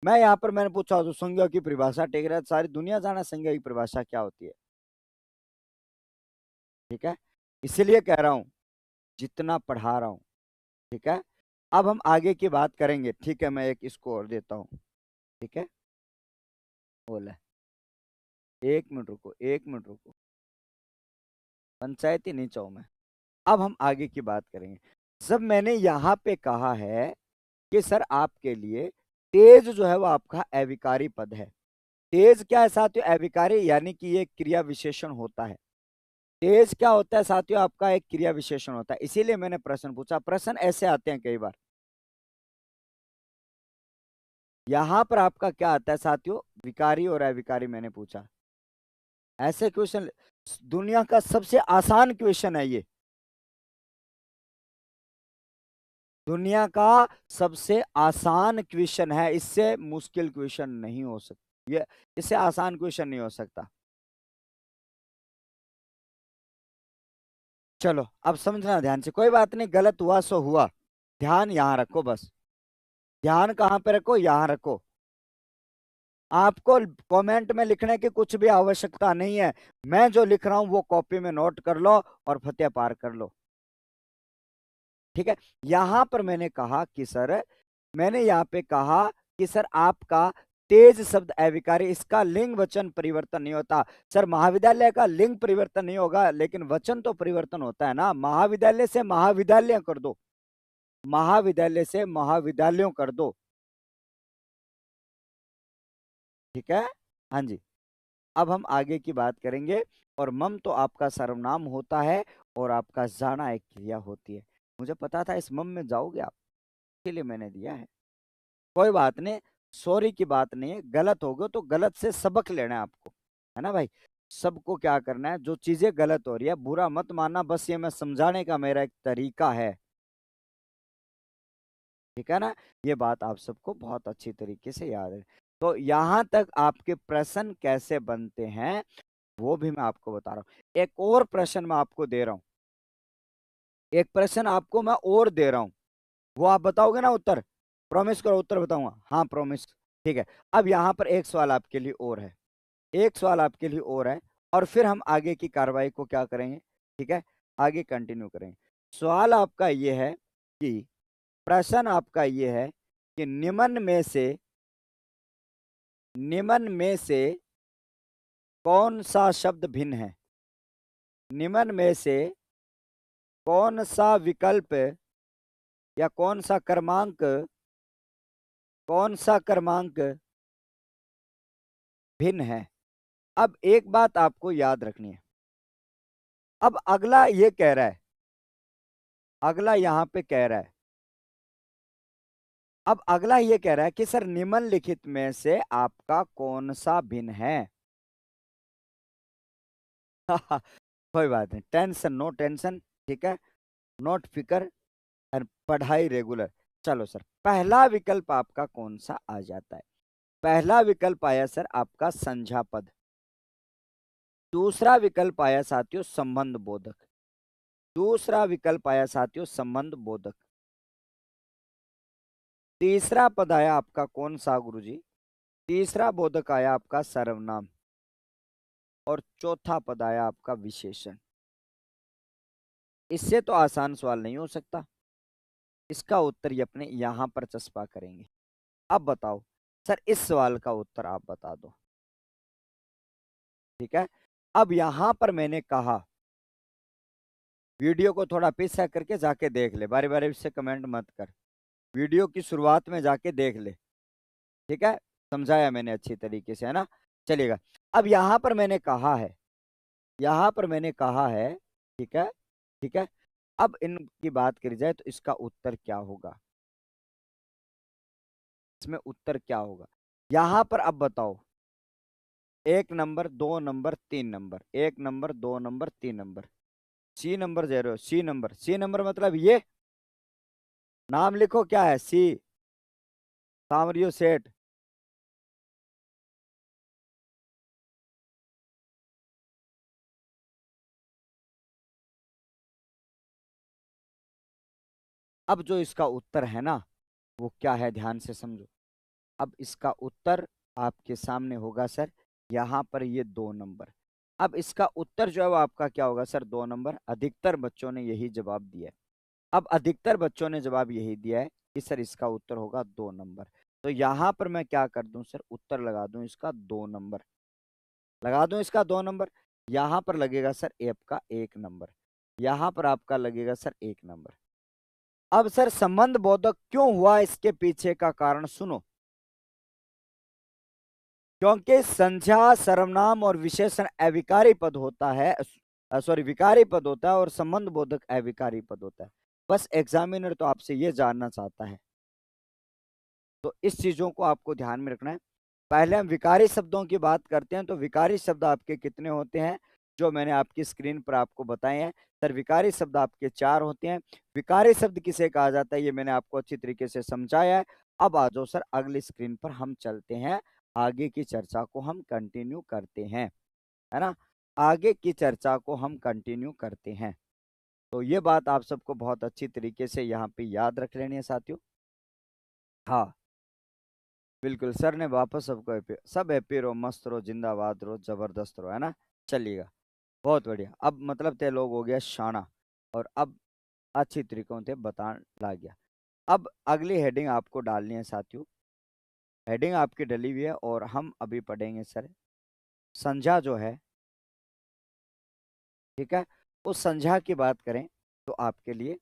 मैं यहाँ पर मैंने पूछा तो संज्ञा की परिभाषा टेक रहा है, सारी दुनिया जाना संज्ञा की परिभाषा क्या होती है। ठीक है, इसीलिए कह रहा हूं जितना पढ़ा रहा हूं। ठीक है, अब हम आगे की बात करेंगे। ठीक है, मैं एक इसको और देता हूँ। ठीक है, बोला, 1 मिनट रुको, 1 मिनट रुको, पंचायती नहीं चाहूँ मैं। अब हम आगे की बात करेंगे। जब मैंने यहाँ पे कहा है कि सर आपके लिए तेज जो है वो आपका अविकारी पद है। तेज क्या है साथियों? अविकारी, यानी कि ये क्रिया विशेषण होता है। तेज क्या होता है साथियों? आपका एक क्रिया विशेषण होता है। इसीलिए मैंने प्रश्न पूछा। प्रश्न ऐसे आते हैं कई बार। यहां पर आपका क्या आता है साथियों? विकारी और अविकारी मैंने पूछा। ऐसे क्वेश्चन दुनिया का सबसे आसान क्वेश्चन है ये। दुनिया का सबसे आसान क्वेश्चन है, इससे मुश्किल क्वेश्चन नहीं हो सकता ये। इससे आसान क्वेश्चन नहीं हो सकता। चलो अब समझना ध्यान से, कोई बात नहीं, गलत हुआ सो हुआ। ध्यान यहां रखो बस। ध्यान कहां पे रखो? यहां रखो। आपको कमेंट में लिखने की कुछ भी आवश्यकता नहीं है। मैं जो लिख रहा हूं वो कॉपी में नोट कर लो और फतेह पार कर लो। ठीक है, यहां पर मैंने कहा कि सर, मैंने यहाँ पे कहा कि सर आपका तेज शब्द अविकारी, इसका लिंग वचन परिवर्तन नहीं होता। सर महाविद्यालय का लिंग परिवर्तन नहीं होगा, लेकिन वचन तो परिवर्तन होता है ना। महाविद्यालय से महाविद्यालय कर दो, महाविद्यालय से महाविद्यालयों कर दो। ठीक है, हाँ जी। अब हम आगे की बात करेंगे। और मम तो आपका सर्वनाम होता है और आपका जाना एक क्रिया होती है। मुझे पता था इस मम में जाओगे आप, इसलिए मैंने दिया है। कोई बात नहीं, सॉरी की बात नहीं है। गलत हो गए तो गलत से सबक लेना है आपको, है ना भाई। सबको क्या करना है, जो चीजें गलत हो रही है बुरा मत मानना, बस ये मैं समझाने का मेरा एक तरीका है। ठीक है ना, ये बात आप सबको बहुत अच्छी तरीके से याद है। तो यहां तक आपके प्रश्न कैसे बनते हैं वो भी मैं आपको बता रहा हूं। एक और प्रश्न मैं आपको दे रहा हूं, एक प्रश्न आपको मैं और दे रहा हूं, वो आप बताओगे ना उत्तर? प्रॉमिस करो उत्तर बताऊंगा, हाँ प्रॉमिस। ठीक है, अब यहाँ पर एक सवाल आपके लिए और है, एक सवाल आपके लिए और है, और फिर हम आगे की कार्रवाई को क्या करेंगे? ठीक है, आगे कंटिन्यू करेंगे। सवाल आपका ये है कि, प्रश्न आपका ये है कि निम्न में से कौन सा शब्द भिन्न है? निम्न में से कौन सा विकल्प या कौन सा क्रमांक भिन्न है? अब एक बात आपको याद रखनी है। अब अगला ये कह रहा है, अगला यहां पे कह रहा है, अब अगला ये कह रहा है कि सर निम्नलिखित में से आपका कौन सा भिन्न है? कोई बात नहीं, टेंशन नो टेंशन। ठीक है, नोट फिकर और पढ़ाई रेगुलर। चलो सर, पहला विकल्प आपका कौन सा आ जाता है? पहला विकल्प आया सर आपका संज्ञा पद। दूसरा विकल्प आया साथियों संबंध बोधक। दूसरा विकल्प आया साथियों संबंध बोधक। तीसरा पद आया आपका कौन सा गुरुजी? तीसरा बोधक आया आपका सर्वनाम। और चौथा पद आया आपका विशेषण। इससे तो आसान सवाल नहीं हो सकता। इसका उत्तर ये अपने यहां पर चस्पा करेंगे। अब बताओ सर, इस सवाल का उत्तर आप बता दो। ठीक है, अब यहां पर मैंने कहा, वीडियो को थोड़ा पीछे करके जाके देख ले, बारी बारी से कमेंट मत कर, वीडियो की शुरुआत में जाके देख ले। ठीक है, समझाया मैंने अच्छी तरीके से, है ना। चलिएगा, अब यहां पर मैंने कहा है, यहां पर मैंने कहा है, ठीक है, ठीक है। अब इनकी बात करी जाए तो इसका उत्तर क्या होगा, इसमें उत्तर क्या होगा यहां पर, अब बताओ। एक नंबर, दो नंबर, तीन नंबर, एक नंबर, दो नंबर, तीन नंबर, सी नंबर दे रहे हो, सी नंबर, सी नंबर मतलब ये नाम लिखो, क्या है, सी, सामरियो सेठ। अब जो इसका उत्तर है ना, वो क्या है, ध्यान से समझो। अब इसका उत्तर आपके सामने होगा सर, यहाँ पर ये दो नंबर। अब इसका उत्तर जो है वो आपका क्या होगा सर, दो नंबर। अधिकतर बच्चों ने यही जवाब दिया है। अब अधिकतर बच्चों ने जवाब यही दिया है कि सर इसका उत्तर होगा दो नंबर। तो यहाँ पर मैं क्या कर दूं सर, उत्तर लगा दूं इसका दो नंबर, लगा दूं इसका दो नंबर। यहाँ पर लगेगा सर आपका एक नंबर, यहाँ पर आपका लगेगा सर एक नंबर। अब सर संबंध बोधक क्यों हुआ, इसके पीछे का कारण सुनो। क्योंकि संज्ञा, सर्वनाम और विशेषण अविकारी पद होता है, सॉरी विकारी पद होता है, और संबंध बोधक अविकारी पद होता है। बस एग्जामिनर तो आपसे ये जानना चाहता है, तो इस चीजों को आपको ध्यान में रखना है। पहले हम विकारी शब्दों की बात करते हैं, तो विकारी शब्द आपके कितने होते हैं, जो मैंने आपकी स्क्रीन पर आपको बताए हैं। सर विकारी शब्द आपके चार होते हैं। विकारी शब्द किसे कहा जाता है, ये मैंने आपको अच्छी तरीके से समझाया है। अब आ जाओ सर अगली स्क्रीन पर, हम चलते हैं, आगे की चर्चा को हम कंटिन्यू करते हैं, है ना। आगे की चर्चा को हम कंटिन्यू करते हैं। तो ये बात आप सबको बहुत अच्छी तरीके से यहाँ पे याद रख लेनी है साथियों। हाँ बिल्कुल, सर ने वापस सबको हैप्पी, सब हैप्पी रहो, मस्त रहो, जिंदाबाद रहो, जबरदस्त रहो, है ना। चलिएगा, बहुत बढ़िया। अब मतलब ते लोग हो गया शाना, और अब अच्छी तरीकों से बता ला गया। अब अगली हेडिंग आपको डालनी है साथियों, हेडिंग आपकी डली हुई है, और हम अभी पढ़ेंगे सर संज्ञा जो है, ठीक है। उस संज्ञा की बात करें तो आपके लिए,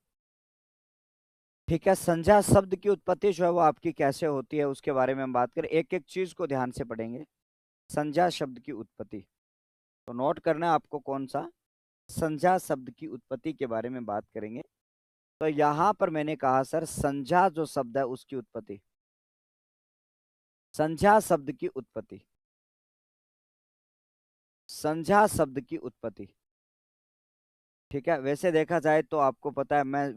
ठीक है, संज्ञा शब्द की उत्पत्ति जो है वो आपकी कैसे होती है, उसके बारे में हम बात करें, एक एक चीज को ध्यान से पढ़ेंगे। संज्ञा शब्द की उत्पत्ति, तो नोट करना है आपको कौन सा, संज्ञा शब्द की उत्पत्ति के बारे में बात करेंगे। तो यहां पर मैंने कहा सर संज्ञा जो शब्द है उसकी उत्पत्ति, संज्ञा शब्द की उत्पत्ति, संज्ञा शब्द की उत्पत्ति, ठीक है। वैसे देखा जाए तो आपको पता है, मैं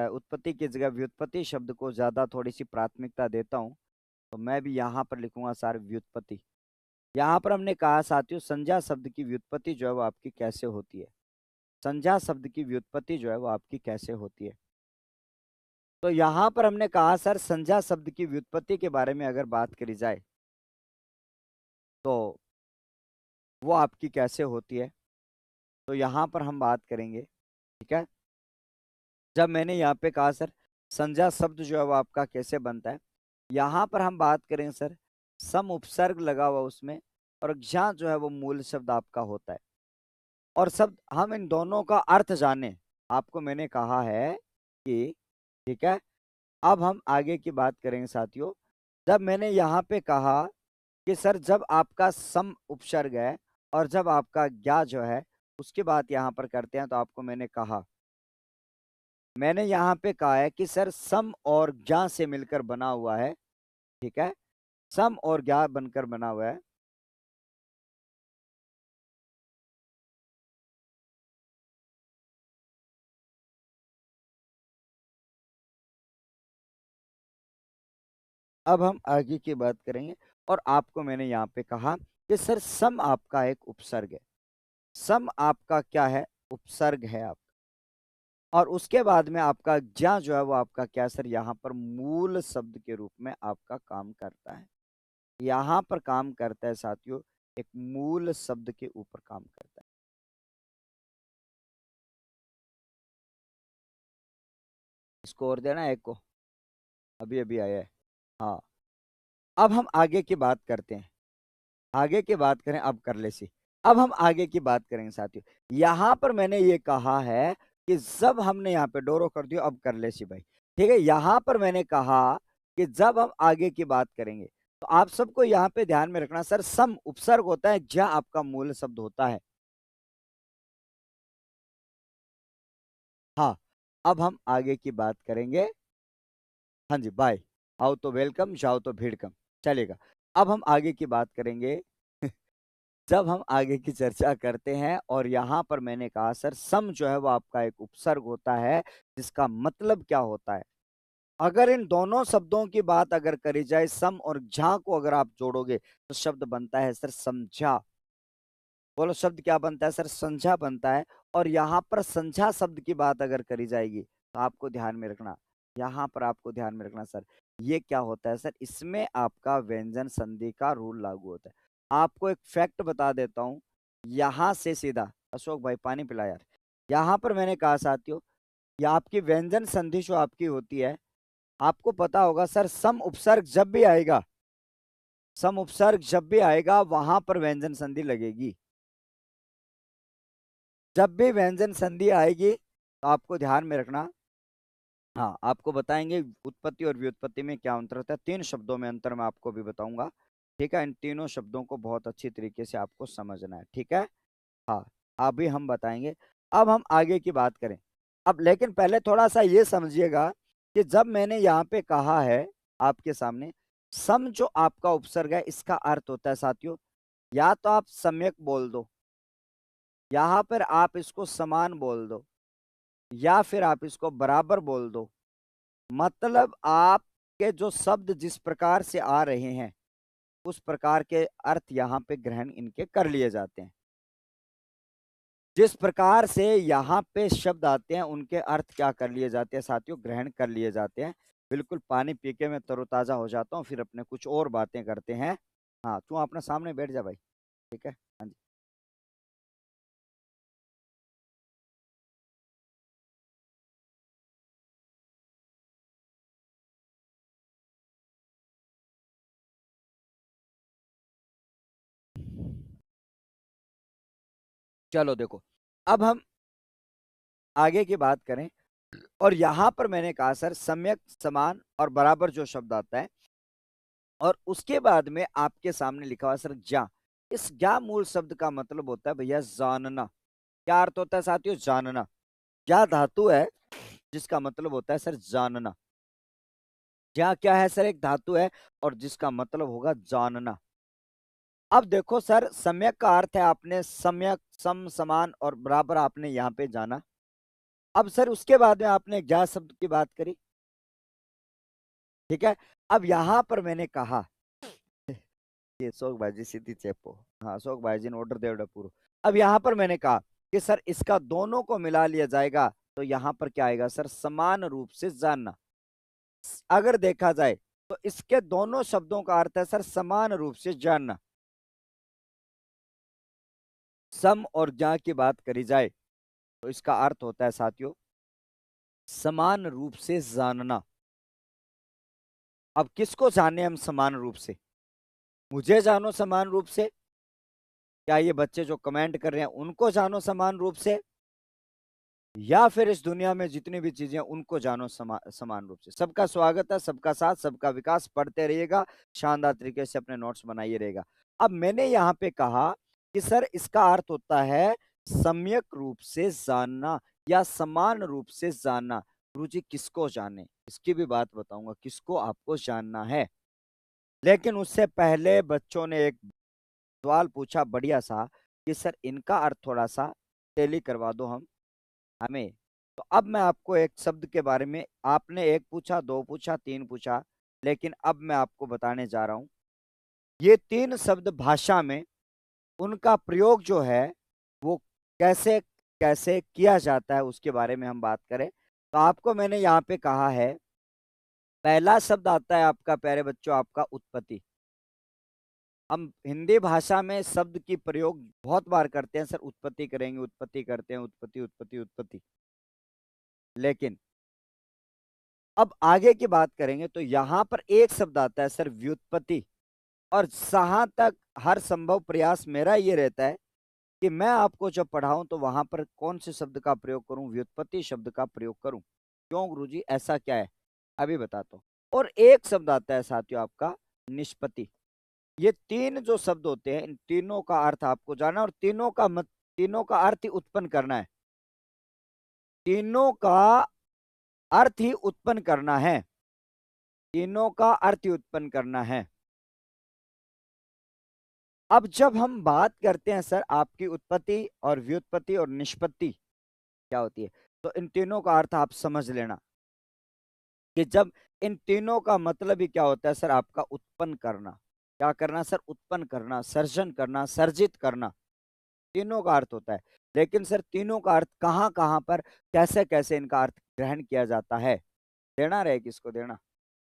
उत्पत्ति की जगह व्युत्पत्ति शब्द को ज्यादा थोड़ी सी प्राथमिकता देता हूं, तो मैं भी यहाँ पर लिखूंगा सर व्युत्पत्ति। यहाँ पर हमने कहा साथियों, संज्ञा शब्द की व्युत्पत्ति जो है वो आपकी कैसे होती है, संज्ञा शब्द की व्युत्पत्ति जो है वो आपकी कैसे होती है। तो यहां पर हमने कहा सर संज्ञा शब्द की व्युत्पत्ति के बारे में अगर बात करी जाए तो वो आपकी कैसे होती है, तो यहां पर हम बात करेंगे, ठीक है। जब मैंने यहाँ पे कहा सर संज्ञा शब्द जो है वो आपका कैसे बनता है, यहाँ पर हम बात करें सर सम उपसर्ग लगा हुआ उसमें, और ज्ञा जो है वो मूल शब्द आपका होता है। और शब्द हम इन दोनों का अर्थ जाने, आपको मैंने कहा है कि, ठीक है। अब हम आगे की बात करेंगे साथियों। जब मैंने यहाँ पे कहा कि सर जब आपका सम उपसर्ग है और जब आपका ज्ञा जो है, उसकी बात यहाँ पर करते हैं, तो आपको मैंने कहा, मैंने यहाँ पे कहा है कि सर सम और ज्ञा से मिलकर बना हुआ है, ठीक है, सम और ज्ञा बनकर बना हुआ है। अब हम आगे की बात करेंगे, और आपको मैंने यहाँ पे कहा कि सर सम आपका एक उपसर्ग है, सम आपका क्या है, उपसर्ग है आप। और उसके बाद में आपका ज्ञा जो है वो आपका क्या सर, यहाँ पर मूल शब्द के रूप में आपका काम करता है, यहाँ पर काम करता है साथियों, एक मूल शब्द के ऊपर काम करता है। इसको और देना एक को, अभी अभी आया है, हाँ। अब हम आगे की बात करते हैं, आगे की बात करें, अब कर ले सी। अब हम आगे की बात करेंगे साथियों। यहां पर मैंने ये कहा है कि जब हमने यहाँ पे डोरो कर दियो, अब कर ले सी भाई, ठीक है। यहां पर मैंने कहा कि जब हम आगे की बात करेंगे, तो आप सबको यहाँ पे ध्यान में रखना सर, सम उपसर्ग होता है, ज्या आपका मूल शब्द होता है। हाँ, अब हम आगे की बात करेंगे। हाँ जी, बाय। आओ तो वेलकम, जाओ तो भीड़ कम, चलेगा। अब हम आगे की बात करेंगे। जब हम आगे की चर्चा करते हैं, और यहाँ पर मैंने कहा सर, सम जो है वो आपका एक उपसर्ग होता है, जिसका मतलब क्या होता है। अगर इन दोनों शब्दों की बात अगर करी जाए, सम और झा को अगर आप जोड़ोगे, तो शब्द बनता है सर समझा। बोलो शब्द क्या बनता है सर, संझा बनता है। और यहाँ पर संझा शब्द की बात अगर करी जाएगी, तो आपको ध्यान में रखना, यहाँ पर आपको ध्यान में रखना सर, ये क्या होता है सर, इसमें आपका व्यंजन संधि का रूल लागू होता है। आपको एक फैक्ट बता देता हूं, यहां से सीधा, अशोक भाई पानी पिला यार। यहां पर मैंने कहा साथियों, ये आपकी व्यंजन संधि जो आपकी होती है, आपको पता होगा सर, सम उपसर्ग जब भी आएगा, सम उपसर्ग जब भी आएगा, वहां पर व्यंजन संधि लगेगी। जब भी व्यंजन संधि आएगी, तो आपको ध्यान में रखना। हाँ, आपको बताएंगे उत्पत्ति और व्युत्पत्ति में क्या अंतर होता है, 3 शब्दों में अंतर मैं आपको भी बताऊंगा। ठीक है, इन तीनों शब्दों को बहुत अच्छी तरीके से आपको समझना है, ठीक है। हाँ, अभी हम बताएंगे। अब हम आगे की बात करें। अब लेकिन पहले थोड़ा सा ये समझिएगा, कि जब मैंने यहाँ पे कहा है आपके सामने, सम जो आपका उपसर्ग है, इसका अर्थ होता है साथियों, या तो आप सम्यक बोल दो, यहाँ पर आप इसको समान बोल दो, या फिर आप इसको बराबर बोल दो। मतलब आपके जो शब्द जिस प्रकार से आ रहे हैं, उस प्रकार के अर्थ यहाँ पे ग्रहण इनके कर लिए जाते हैं। जिस प्रकार से यहाँ पे शब्द आते हैं, उनके अर्थ क्या कर लिए जाते हैं साथियों, ग्रहण कर लिए जाते हैं। बिल्कुल पानी पी के मैं तरोताजा हो जाता हूँ, फिर अपने कुछ और बातें करते हैं। हाँ, तू अपने सामने बैठ जा भाई, ठीक है। हाँ जी, चलो देखो, अब हम आगे की बात करें। और यहां पर मैंने कहा सर, सम्यक, समान और बराबर जो शब्द आता है, और उसके बाद में आपके सामने लिखा हुआ सर ज्ञा। इस ज्ञा मूल शब्द का मतलब होता है भैया जानना। क्या अर्थ होता है साथियों, जानना। ज्ञा धातु है, जिसका मतलब होता है सर जानना। ज्ञा क्या है सर, एक धातु है, और जिसका मतलब होगा जानना। अब देखो सर, सम्यक का अर्थ है, आपने सम्यक, सम, समान और बराबर आपने यहाँ पे जाना। अब सर उसके बाद में आपने ज्ञा शब्द की बात करी, ठीक है। अब यहां पर मैंने कहा, ये अशोक भाई जी सीधी चेपो, हाँ अशोक भाई जी ने ऑर्डर दे ऑर्डर पूरा। अब यहाँ पर मैंने कहा कि सर इसका दोनों को मिला लिया जाएगा, तो यहाँ पर क्या आएगा सर, समान रूप से जानना। अगर देखा जाए, तो इसके दोनों शब्दों का अर्थ है सर, समान रूप से जानना। सम और ज्ञा की बात करी जाए, तो इसका अर्थ होता है साथियों, समान रूप से जानना। अब किसको जाने हम समान रूप से, मुझे जानो समान रूप से, क्या ये बच्चे जो कमेंट कर रहे हैं उनको जानो समान रूप से, या फिर इस दुनिया में जितनी भी चीजें उनको जानो समान रूप से। सबका स्वागत है, सबका साथ, सबका विकास, पढ़ते रहिएगा, शानदार तरीके से अपने नोट्स बनाइए रहेगा। अब मैंने यहाँ पे कहा कि सर इसका अर्थ होता है सम्यक रूप से जानना, या समान रूप से जानना। गुरुजी किसको जाने, इसकी भी बात बताऊंगा, किसको आपको जानना है। लेकिन उससे पहले बच्चों ने एक सवाल पूछा बढ़िया सा, कि सर इनका अर्थ थोड़ा सा टेली करवा दो हम हमें। तो अब मैं आपको एक शब्द के बारे में, आपने एक पूछा, दो पूछा, तीन पूछा, लेकिन अब मैं आपको बताने जा रहा हूं, ये 3 शब्द भाषा में उनका प्रयोग जो है, वो कैसे कैसे किया जाता है, उसके बारे में हम बात करें। तो आपको मैंने यहाँ पे कहा है, पहला शब्द आता है आपका प्यारे बच्चों, आपका उत्पत्ति। हम हिंदी भाषा में शब्द की प्रयोग बहुत बार करते हैं सर, उत्पत्ति करेंगे, उत्पत्ति करते हैं, उत्पत्ति उत्पत्ति उत्पत्ति। लेकिन अब आगे की बात करेंगे तो यहां पर एक शब्द आता है सर व्युत्पत्ति। और जहां तक हर संभव प्रयास मेरा ये रहता है कि मैं आपको जब पढ़ाऊं तो वहां पर कौन से शब्द का प्रयोग करूं, व्युत्पत्ति शब्द का प्रयोग करूं। क्यों गुरुजी, ऐसा क्या है, अभी बताता हूं। और एक शब्द आता है साथियों आपका निष्पत्ति। ये तीन जो शब्द होते हैं, इन तीनों का अर्थ आपको जानना और तीनों का अर्थ ही उत्पन्न करना है। तीनों का अर्थ ही उत्पन्न करना है। तीनों का अर्थ ही उत्पन्न करना है। अब जब हम बात करते हैं सर आपकी उत्पत्ति और व्युत्पत्ति और निष्पत्ति क्या होती है, तो इन तीनों का अर्थ आप समझ लेना कि जब इन तीनों का मतलब ही क्या होता है सर, आपका उत्पन्न करना। क्या करना सर, उत्पन्न करना, सर्जन करना, सर्जित करना, तीनों का अर्थ होता है। लेकिन सर तीनों का अर्थ कहाँ कहाँ पर, कैसे कैसे इनका अर्थ ग्रहण किया जाता है, देना रहे किसको देना।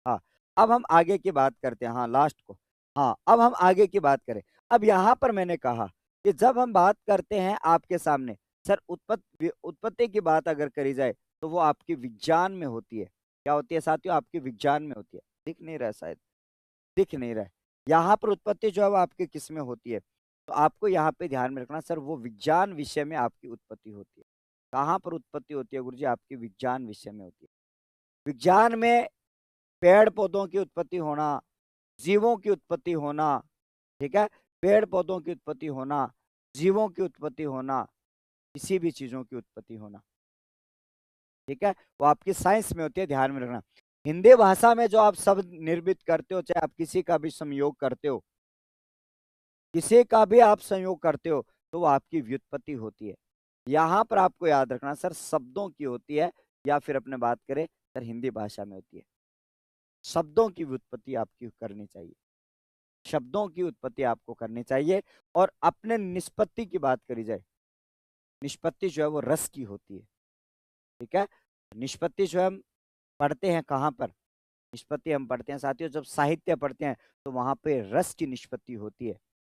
हाँ, अब हम आगे की बात करते हैं, हाँ लास्ट को। हाँ, अब हम आगे की बात करें। अब यहाँ पर मैंने कहा कि जब हम बात करते हैं आपके सामने सर उत्पत्ति की बात अगर करी जाए तो वो आपकी विज्ञान में होती है। क्या होती है साथियों, आपकी विज्ञान में होती है। दिख नहीं रहा शायद, दिख नहीं रहा है। यहाँ पर उत्पत्ति जो है वो आपके किस में होती है, तो आपको यहाँ पे ध्यान में रखना सर, वो विज्ञान विषय में आपकी उत्पत्ति होती है। कहाँ पर उत्पत्ति होती है गुरुजी, आपकी विज्ञान विषय में होती है। विज्ञान में पेड़ पौधों की उत्पत्ति होना, जीवों की उत्पत्ति होना, ठीक है, पेड़ पौधों की उत्पत्ति होना, जीवों की उत्पत्ति होना, किसी भी चीजों की उत्पत्ति होना, ठीक है, वो आपकी साइंस में होती है, ध्यान में रखना। हिंदी भाषा में जो आप शब्द निर्मित करते हो, चाहे आप किसी का भी संयोग करते हो, किसी का भी आप संयोग करते हो, तो वो आपकी व्युत्पत्ति होती है। यहां पर आपको याद रखना सर, शब्दों की होती है, या फिर अपने बात करें सर हिंदी भाषा में होती है। शब्दों की व्युत्पत्ति आपकी करनी चाहिए, शब्दों की उत्पत्ति आपको करनी चाहिए। और अपने निष्पत्ति की बात करी जाए, निष्पत्ति जो है वो रस की होती है, ठीक है। निष्पत्ति जो हम पढ़ते हैं कहाँ पर, निष्पत्ति हम पढ़ते हैं साथियों जब साहित्य पढ़ते हैं, तो वहां पे रस की निष्पत्ति होती है।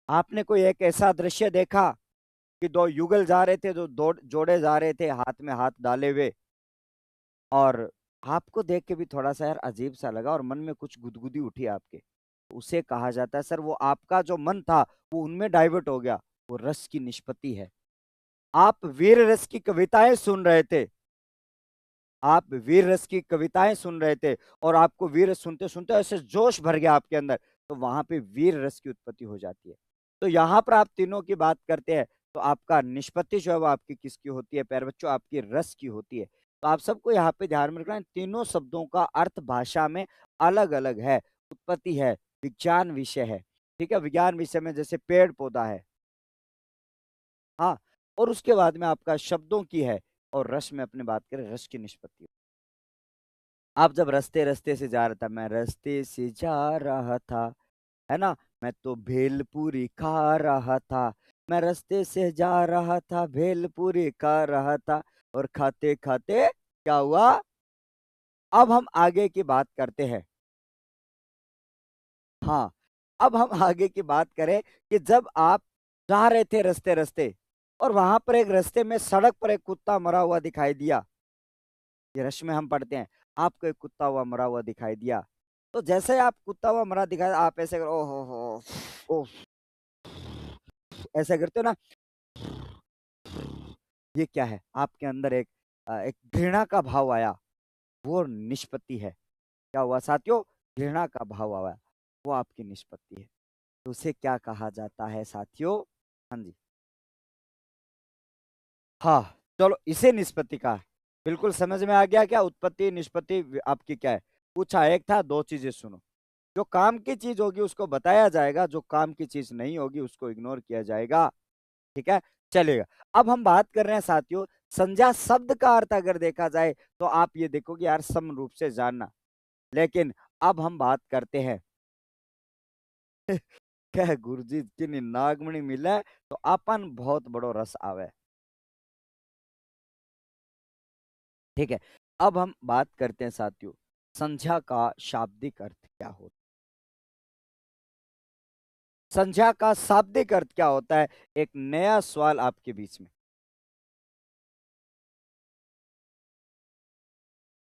आपने कोई एक ऐसा दृश्य देखा कि दो युगल जा रहे थे, दो जोड़े जा रहे थे हाथ में हाथ डाले हुए, और आपको देख के भी थोड़ा सा यार अजीब सा लगा और मन में कुछ गुदगुदी उठी आपके, उसे कहा जाता है सर, वो आपका जो मन था वो उनमें डाइवर्ट हो गया, वो रस की निष्पत्ति है। आप वीर रस की कविताएं सुन रहे थे, आप वीर रस की कविताएं सुन रहे थे, और आपको वीर रस सुनते सुनते ऐसे जोश भर गया आपके अंदर, तो वहां पे वीर रस की उत्पत्ति हो जाती है। तो यहाँ पर आप तीनों की बात करते हैं, तो आपका निष्पत्ति जो है वो आपकी किसकी होती है प्यारे बच्चों, आपकी रस की होती है। तो आप सबको यहाँ पे ध्यान में रखना है, तीनों शब्दों का अर्थ भाषा में अलग अलग है। उत्पत्ति है, विज्ञान विषय है, ठीक है, विज्ञान विषय में जैसे पेड़ पौधा है, हाँ, और उसके बाद में आपका शब्दों की है, और रस में अपने बात करें रस की निष्पत्ति। आप जब रास्ते रास्ते से जा रहा था, मैं रास्ते से जा रहा था, है ना, मैं तो भेलपूरी खा रहा था, मैं रास्ते से जा रहा था, भेलपूरी खा रहा था, और खाते खाते क्या हुआ। अब हम आगे की बात करते हैं। हाँ, अब हम आगे की बात करें कि जब आप जा रहे थे रास्ते रास्ते, और वहां पर एक रास्ते में सड़क पर एक कुत्ता मरा हुआ दिखाई दिया, ये रश में हम पढ़ते हैं, आपको एक कुत्ता हुआ मरा हुआ दिखाई दिया, तो जैसे ही आप कुत्ता हुआ मरा दिखाई, आप ऐसे करो, ओहो हो, ओ, ऐसे करते हो ना, ये क्या है, आपके अंदर एक घृणा का भाव आया, वो निष्पत्ति है। क्या हुआ साथियों, घृणा का भाव आया, वो आपकी निष्पत्ति है। तो उसे क्या कहा जाता है साथियों, हाँ जी, हाँ, चलो इसे निष्पत्ति का बिल्कुल समझ में आ गया क्या, उत्पत्ति निष्पत्ति आपकी क्या है। पूछा एक था, दो चीजें सुनो, जो काम की चीज होगी उसको बताया जाएगा, जो काम की चीज नहीं होगी उसको इग्नोर किया जाएगा, ठीक है, चलेगा। अब हम बात कर रहे हैं साथियों, संज्ञा शब्द का अर्थ अगर देखा जाए तो आप ये देखोगे यार सम रूप से जानना, लेकिन अब हम बात करते हैं क्या गुरुजी की नागमणि मिले तो अपन बहुत बड़ो रस आवे, ठीक है। अब हम बात करते हैं साथियों, संज्ञा का शाब्दिक अर्थ क्या होता है, संज्ञा का शाब्दिक अर्थ क्या होता है, एक नया सवाल आपके बीच में।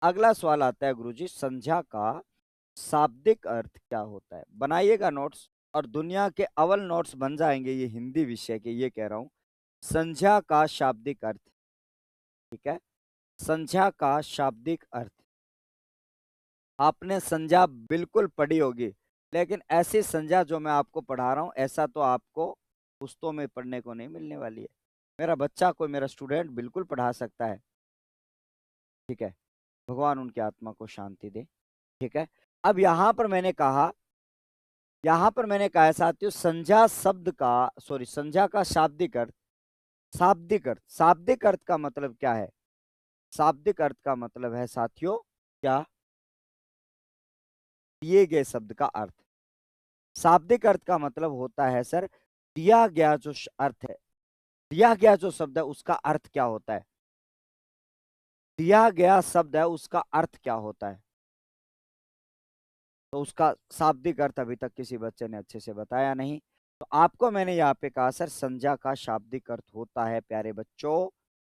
अगला सवाल आता है गुरुजी, संध्या का शाब्दिक अर्थ क्या होता है? बनाइएगा नोट्स, और दुनिया के अव्वल नोट्स बन जाएंगे ये हिंदी विषय के, ये कह रहा हूं। संध्या का शाब्दिक अर्थ, ठीक है, संध्या का शाब्दिक अर्थ। आपने संज्ञा बिल्कुल पढ़ी होगी, लेकिन ऐसी संज्ञा जो मैं आपको पढ़ा रहा हूं, ऐसा तो आपको पुस्तकों में पढ़ने को नहीं मिलने वाली है। मेरा बच्चा, कोई मेरा स्टूडेंट बिल्कुल पढ़ा सकता है, ठीक है, भगवान उनकी आत्मा को शांति दे, ठीक है। अब यहां पर मैंने कहा है साथियों, संज्ञा शब्द का, सॉरी, संज्ञा का शाब्दिक अर्थ, शाब्दिक अर्थ का मतलब क्या है? शाब्दिक अर्थ का मतलब है साथियों क्या? दिए गए शब्द का अर्थ। शाब्दिक अर्थ का मतलब होता है सर, दिया गया जो अर्थ है, दिया गया जो शब्द है उसका अर्थ क्या होता है, दिया गया शब्द है उसका अर्थ क्या होता है। तो उसका शाब्दिक अर्थ अभी तक किसी बच्चे ने अच्छे से बताया नहीं। तो आपको मैंने यहाँ पे कहा सर, संज्ञा का शाब्दिक अर्थ होता है प्यारे बच्चों,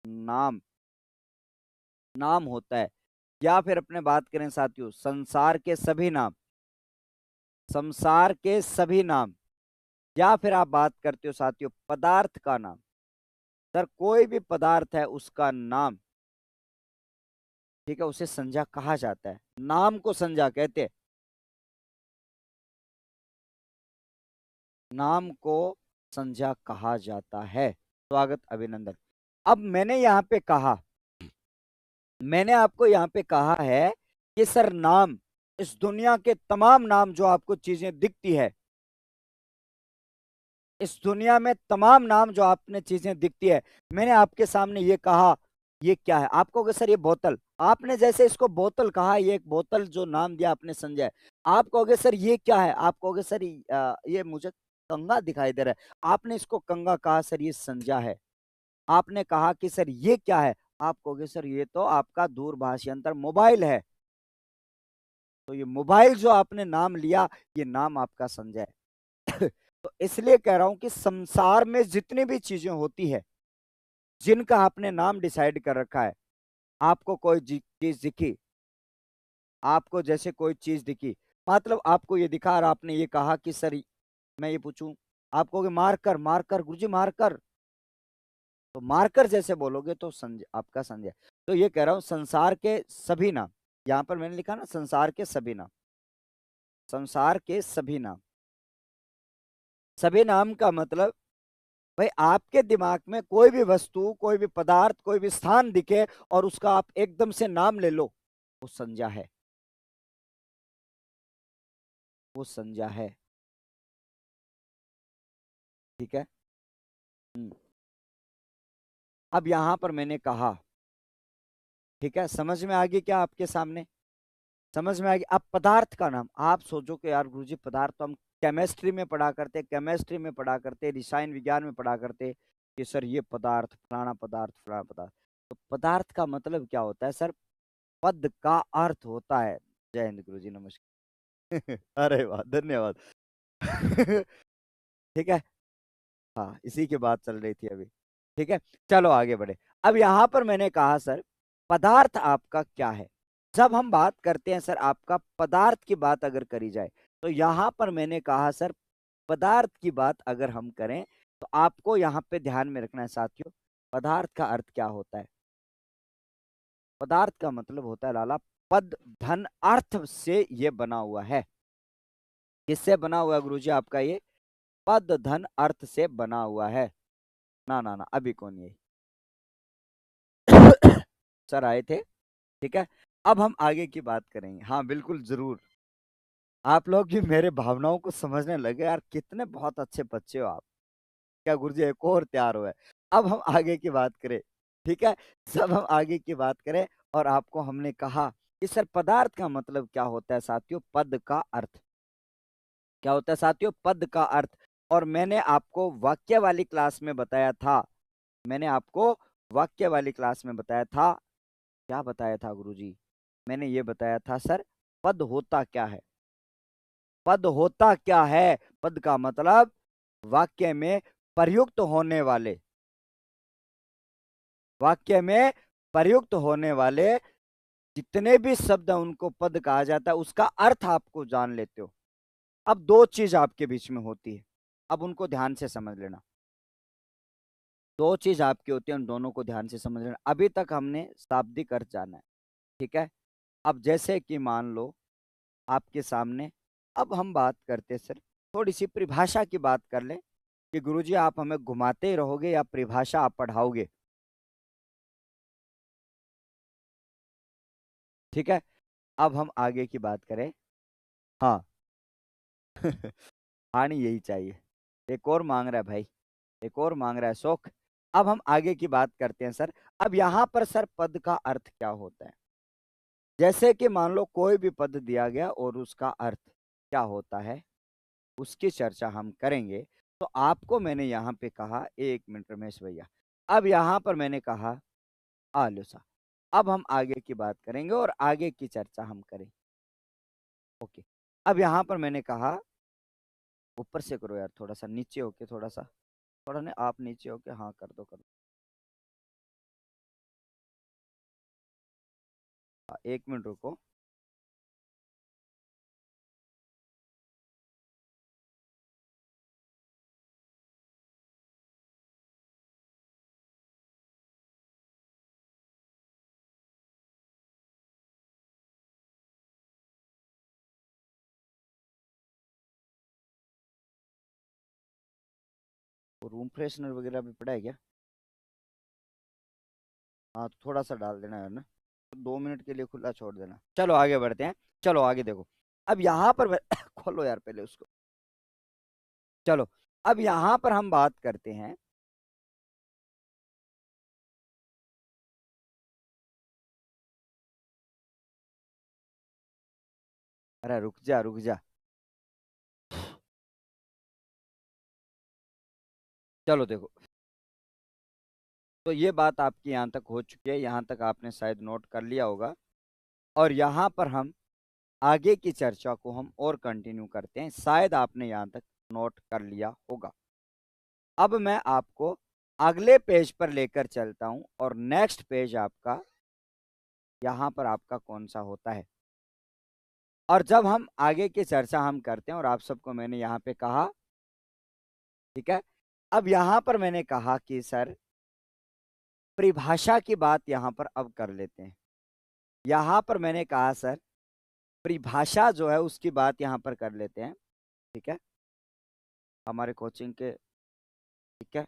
नाम, नाम होता है। या फिर अपने बात करें साथियों, संसार के सभी नाम, संसार के सभी नाम, या फिर आप बात करते हो साथियों पदार्थ का नाम। सर कोई भी पदार्थ है उसका नाम, ठीक है, उसे संज्ञा कहा जाता है, नाम को संज्ञा कहते हैं, नाम को संज्ञा कहा जाता है। स्वागत, अभिनंदन। अब मैंने यहाँ पे कहा, मैंने आपको यहाँ पे कहा है कि सर नाम, इस दुनिया के तमाम नाम जो आपको चीजें दिखती है, इस दुनिया में तमाम नाम जो आपने चीजें दिखती है, मैंने आपके सामने ये कहा, ये क्या है? आप कहोगे सर ये बोतल, आपने जैसे इसको बोतल कहा, ये एक बोतल जो नाम दिया आपने संजय, आप कहोगे सर ये क्या है? आप कहोगे सर ये मुझे कंगा दिखाई दे रहा है, आपने इसको कंगा कहा, सर ये संज्ञा है। आपने कहा कि सर ये क्या है? आप कहोगे सर ये तो आपका दूरभाष यंत्र मोबाइल है। तो ये मोबाइल जो आपने नाम लिया, ये नाम आपका संजय है। तो इसलिए कह रहा हूं कि संसार में जितनी भी चीजें होती है, जिनका आपने नाम डिसाइड कर रखा है, आपको कोई चीज दिखी, आपको जैसे कोई चीज दिखी, मतलब आपको ये दिखा और आपने ये कहा कि सर, मैं ये पूछूं, आप कहोगे मार्कर, मार्कर गुरुजी मार्कर, तो मार्कर जैसे बोलोगे तो संजय, आपका संजय। तो ये कह रहा हूं संसार के सभी नाम, यहां पर मैंने लिखा ना संसार के सभी नाम, संसार के सभी नाम, सभी नाम का मतलब, भाई आपके दिमाग में कोई भी वस्तु, कोई भी पदार्थ, कोई भी स्थान दिखे और उसका आप एकदम से नाम ले लो, वो संज्ञा है, वो संज्ञा है, ठीक है। अब यहां पर मैंने कहा, ठीक है, समझ में आ गई क्या आपके सामने? समझ में आ गई। अब पदार्थ का नाम, आप सोचो कि यार गुरुजी पदार्थ तो हम केमिस्ट्री में पढ़ा करते, केमिस्ट्री में पढ़ा करते, रसायन विज्ञान में पढ़ा करते कि सर ये पदार्थ, फलाना पदार्थ, फलाना पदार्थ। तो पदार्थ का मतलब क्या होता है सर? पद का अर्थ होता है। जय हिंद गुरुजी, नमस्कार। अरे वाह, धन्यवाद। ठीक है, हाँ इसी की बात चल रही थी अभी, ठीक है। चलो आगे बढ़े। अब यहां पर मैंने कहा सर, पदार्थ आपका क्या है? जब हम बात करते हैं सर आपका पदार्थ की बात अगर करी जाए, तो यहां पर मैंने कहा सर, पदार्थ की बात अगर हम करें तो आपको यहां पे ध्यान में रखना है साथियों, पदार्थ का अर्थ क्या होता है? पदार्थ का मतलब होता है लाला, पद धन अर्थ से ये बना हुआ है। किससे बना हुआ है गुरुजी आपका ये? पद धन अर्थ से बना हुआ है। ना ना ना, अभी कौन ये सर आए थे, ठीक है। अब हम आगे की बात करेंगे, हाँ बिल्कुल जरूर। आप लोग भी मेरे भावनाओं को समझने लगे यार, कितने बहुत अच्छे बच्चे हो आप। क्या गुरुजी एक और तैयार हुआ है? अब हम आगे की बात करें, ठीक है। जब हम आगे की बात करें, और आपको हमने कहा कि सर पदार्थ का मतलब क्या होता है साथियों? पद का अर्थ क्या होता है साथियों? पद का अर्थ। और मैंने आपको वाक्य वाली क्लास में बताया था, मैंने आपको वाक्य वाली क्लास में बताया था, क्या बताया था गुरुजी? मैंने ये बताया था सर, पद होता क्या है? पद होता क्या है? पद का मतलब वाक्य में प्रयुक्त होने वाले, वाक्य में प्रयुक्त होने वाले जितने भी शब्द हैं उनको पद कहा जाता है, उसका अर्थ आपको जान लेते हो। अब दो चीज आपके बीच में होती है, अब उनको ध्यान से समझ लेना। दो चीज आपकी होती है, उन दोनों को ध्यान से समझ लेना। अभी तक हमने शाब्दिक अर्थ जाना है, ठीक है। अब जैसे कि मान लो आपके सामने, अब हम बात करते हैं सर, थोड़ी सी परिभाषा की बात कर लें कि गुरुजी आप हमें घुमाते ही रहोगे या परिभाषा आप पढ़ाओगे, ठीक है। अब हम आगे की बात करें। हाँ। हाँ नहीं, यही चाहिए। एक और मांग रहा है भाई, एक और मांग रहा है शौक। अब हम आगे की बात करते हैं सर। अब यहाँ पर सर पद का अर्थ क्या होता है? जैसे कि मान लो कोई भी पद दिया गया और उसका अर्थ क्या होता है, उसकी चर्चा हम करेंगे। तो आपको मैंने यहाँ पे कहा, एक मिनट रमेश भैया, अब यहाँ पर मैंने कहा आलूसा। अब हम आगे की बात करेंगे और आगे की चर्चा हम करें। ओके। अब यहाँ पर मैंने कहा, ऊपर से करो यार, थोड़ा सा नीचे होके, थोड़ा सा, थोड़ा नहीं, आप नीचे होके, हाँ कर दो कर दो। हाँ, एक मिनट रुको। रूम फ्रेशनर वगैरह भी पड़ा है क्या? हाँ तो थोड़ा सा डाल देना है ना, तो 2 मिनट के लिए खुला छोड़ देना। चलो आगे बढ़ते हैं। चलो आगे देखो। अब यहाँ पर खोलो यार पहले उसको। चलो, अब यहाँ पर हम बात करते हैं। अरे रुक जा रुक जा। चलो देखो, तो ये बात आपकी यहाँ तक हो चुकी है, यहाँ तक आपने शायद नोट कर लिया होगा। और यहाँ पर हम आगे की चर्चा को हम और कंटिन्यू करते हैं, शायद आपने यहाँ तक नोट कर लिया होगा। अब मैं आपको अगले पेज पर लेकर चलता हूं, और नेक्स्ट पेज आपका यहाँ पर आपका कौन सा होता है। और जब हम आगे की चर्चा हम करते हैं, और आप सबको मैंने यहाँ पे कहा, ठीक है। अब यहाँ पर मैंने कहा कि सर परिभाषा की बात यहाँ पर अब कर लेते हैं। यहाँ पर मैंने कहा सर परिभाषा जो है उसकी बात यहाँ पर कर लेते हैं, ठीक है। हमारे कोचिंग के, ठीक है,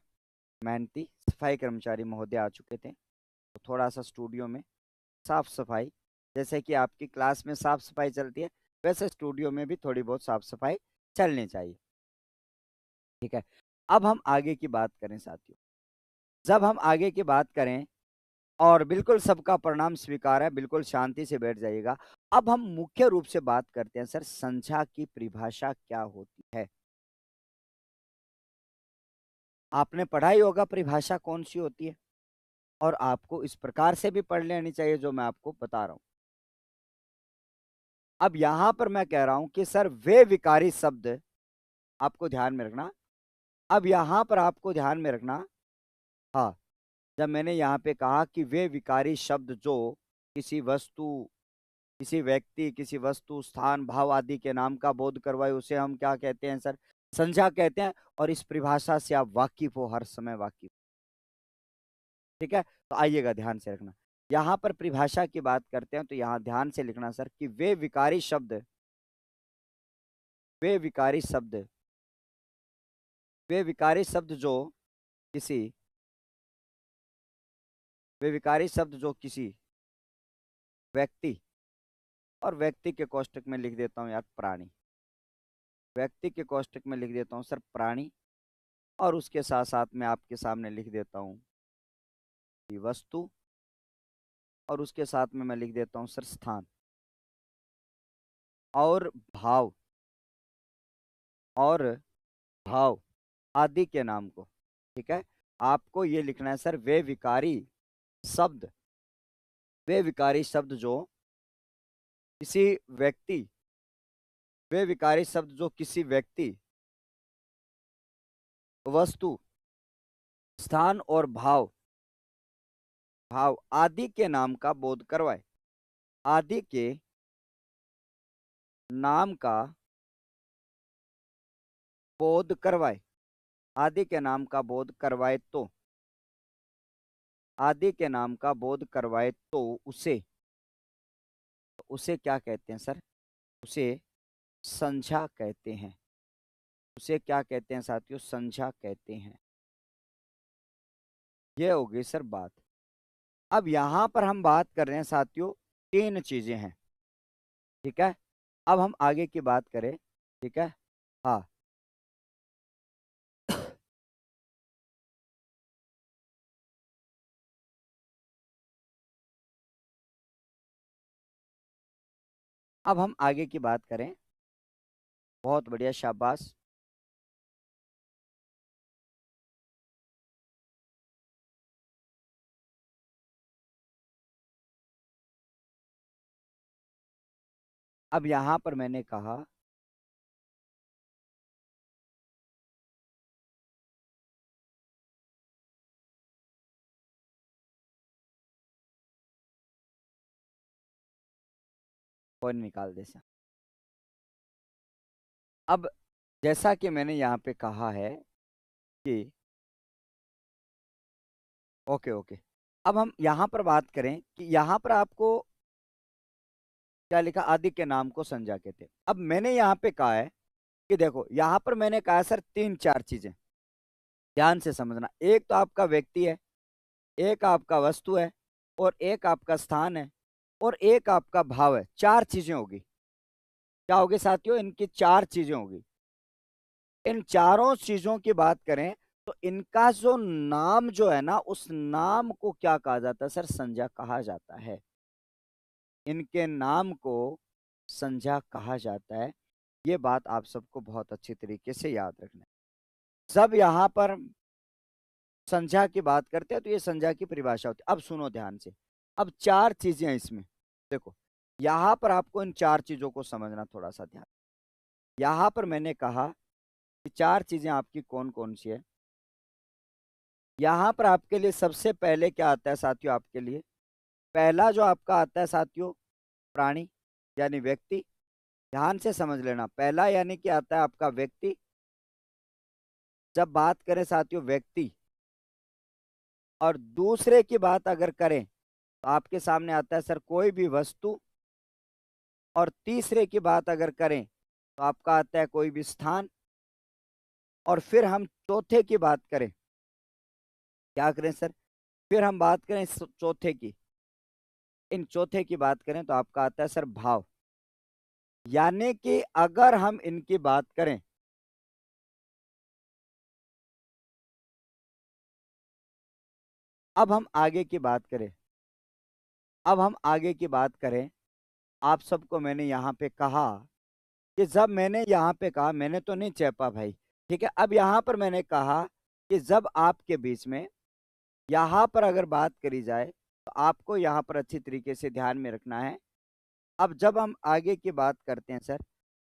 मेहनती सफाई कर्मचारी महोदय आ चुके थे, तो थोड़ा सा स्टूडियो में साफ सफाई, जैसे कि आपकी क्लास में साफ सफाई चलती है, वैसे स्टूडियो में भी थोड़ी बहुत साफ सफाई चलनी चाहिए, ठीक है। अब हम आगे की बात करें साथियों, जब हम आगे की बात करें, और बिल्कुल सबका प्रणाम स्वीकार है, बिल्कुल शांति से बैठ जाइएगा। अब हम मुख्य रूप से बात करते हैं सर, संख्या की परिभाषा क्या होती है। आपने पढ़ा ही होगा परिभाषा कौन सी होती है, और आपको इस प्रकार से भी पढ़ लेनी चाहिए जो मैं आपको बता रहा हूं। अब यहां पर मैं कह रहा हूं कि सर वे विकारी शब्द आपको ध्यान में रखना। अब यहां पर आपको ध्यान में रखना, हाँ, जब मैंने यहाँ पे कहा कि वे विकारी शब्द जो किसी वस्तु, किसी व्यक्ति, किसी वस्तु, स्थान, भाव आदि के नाम का बोध करवाए, उसे हम क्या कहते हैं सर? संज्ञा कहते हैं। और इस परिभाषा से आप वाकिफ हो, हर समय वाकिफ, ठीक है। तो आइएगा, ध्यान से रखना। यहाँ पर परिभाषा की बात करते हैं तो यहाँ ध्यान से लिखना सर कि वे विकारी शब्द, वे विकारी शब्द, वे विकारी शब्द जो किसी, वे विकारी शब्द जो किसी व्यक्ति, और व्यक्ति के कोष्टक में लिख देता हूँ यार प्राणी, व्यक्ति के कोष्टक में लिख देता हूँ सर प्राणी, और उसके साथ साथ में आपके सामने लिख देता हूँ कि वस्तु, और उसके साथ में मैं लिख देता हूँ सर स्थान, और भाव, और भाव आदि के नाम को, ठीक है। आपको ये लिखना है सर वे विकारी शब्द, वे विकारी शब्द जो किसी व्यक्ति, वे विकारी शब्द जो किसी व्यक्ति, वस्तु, स्थान और भाव, भाव आदि के नाम का बोध करवाए, आदि के नाम का बोध करवाए, आदि के नाम का बोध करवाए तो, आदि के नाम का बोध करवाए तो उसे क्या कहते हैं सर? उसे संज्ञा कहते हैं। उसे क्या कहते हैं साथियों? संज्ञा कहते हैं। ये हो गई सर बात। अब यहां पर हम बात कर रहे हैं साथियों, तीन चीजें हैं, ठीक है। अब हम आगे की बात करें, ठीक है। हाँ, अब हम आगे की बात करें। बहुत बढ़िया, शाबाश। अब यहां पर मैंने कहा, कौन निकाल दे सर। अब जैसा कि मैंने यहाँ पे कहा है कि ओके ओके, अब हम यहाँ पर बात करें कि यहाँ पर आपको क्या लिखा? आदि के नाम को संज्ञा कहते हैं। अब मैंने यहाँ पे कहा है कि देखो, यहाँ पर मैंने कहा है सर तीन चार चीजें, ध्यान से समझना। एक तो आपका व्यक्ति है, एक आपका वस्तु है, और एक आपका स्थान है, और एक आपका भाव है। चार चीजें होगी। क्या होगी साथियों? इनकी चार चीजें होगी। इन चारों चीजों की बात करें तो इनका जो नाम जो है ना, उस नाम को क्या कहा जाता है सर? संज्ञा कहा जाता है। इनके नाम को संज्ञा कहा जाता है। ये बात आप सबको बहुत अच्छी तरीके से याद रखना है। जब यहाँ पर संज्ञा की बात करते हैं तो ये संज्ञा की परिभाषा होती है। अब सुनो ध्यान से। अब चार चीजें हैं इसमें, देखो। यहाँ पर आपको इन चार चीजों को समझना थोड़ा सा ध्यान। यहाँ पर मैंने कहा कि चार चीजें आपकी कौन कौन सी है। यहाँ पर आपके लिए सबसे पहले क्या आता है साथियों? आपके लिए पहला जो आपका आता है साथियों, प्राणी यानी व्यक्ति। ध्यान से समझ लेना, पहला यानी कि आता है आपका व्यक्ति। जब बात करें साथियों व्यक्ति, और दूसरे की बात अगर करें तो आपके सामने आता है सर कोई भी वस्तु। और तीसरे की बात अगर करें तो आपका आता है कोई भी स्थान। और फिर हम चौथे की बात करें, क्या करें सर? फिर हम बात करें चौथे की, इन चौथे की बात करें तो आपका आता है सर भाव। यानी कि अगर हम इनकी बात करें, अब हम आगे की बात करें, अब हम आगे की बात करें। आप सबको मैंने यहाँ पे कहा कि जब मैंने यहाँ पे कहा, मैंने तो नहीं चेपा भाई, ठीक है। अब यहाँ पर मैंने कहा कि जब आपके बीच में यहाँ पर अगर बात करी जाए तो आपको यहाँ पर अच्छी तरीके से ध्यान में रखना है। अब जब हम आगे की बात करते हैं सर,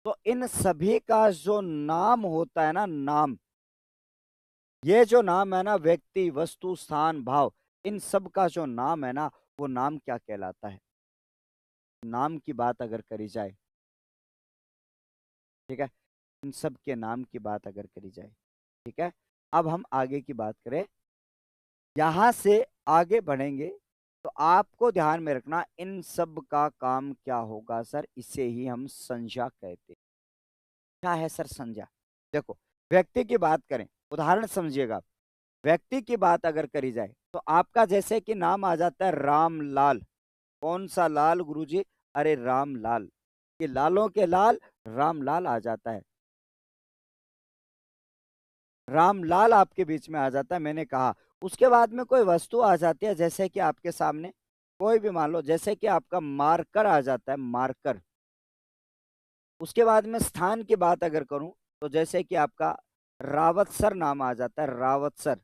तो इन सभी का जो नाम होता है ना, नाम, ये जो नाम है ना, व्यक्ति वस्तु स्थान भाव, इन सब का जो नाम है ना, वो नाम क्या कहलाता है? नाम की बात अगर करी जाए, ठीक है, इन सब के नाम की बात अगर करी जाए, ठीक है। अब हम आगे की बात करें, यहां से आगे बढ़ेंगे तो आपको ध्यान में रखना इन सब का काम क्या होगा सर? इसे ही हम संज्ञा कहते हैं। क्या है सर संज्ञा? देखो, व्यक्ति की बात करें, उदाहरण समझिएगा। व्यक्ति की बात अगर करी जाए तो आपका जैसे कि नाम आ जाता है रामलाल। कौन सा लाल गुरुजी? अरे रामलाल, कि लालों के लाल रामलाल आ जाता है। रामलाल आपके बीच में आ जाता है, मैंने कहा। उसके बाद में कोई वस्तु आ जाती है, जैसे कि आपके सामने कोई भी मान लो, जैसे कि आपका मार्कर आ जाता है, मार्कर। उसके बाद में स्थान की बात अगर करूं तो जैसे कि आपका रावतसर नाम आ जाता है, रावतसर,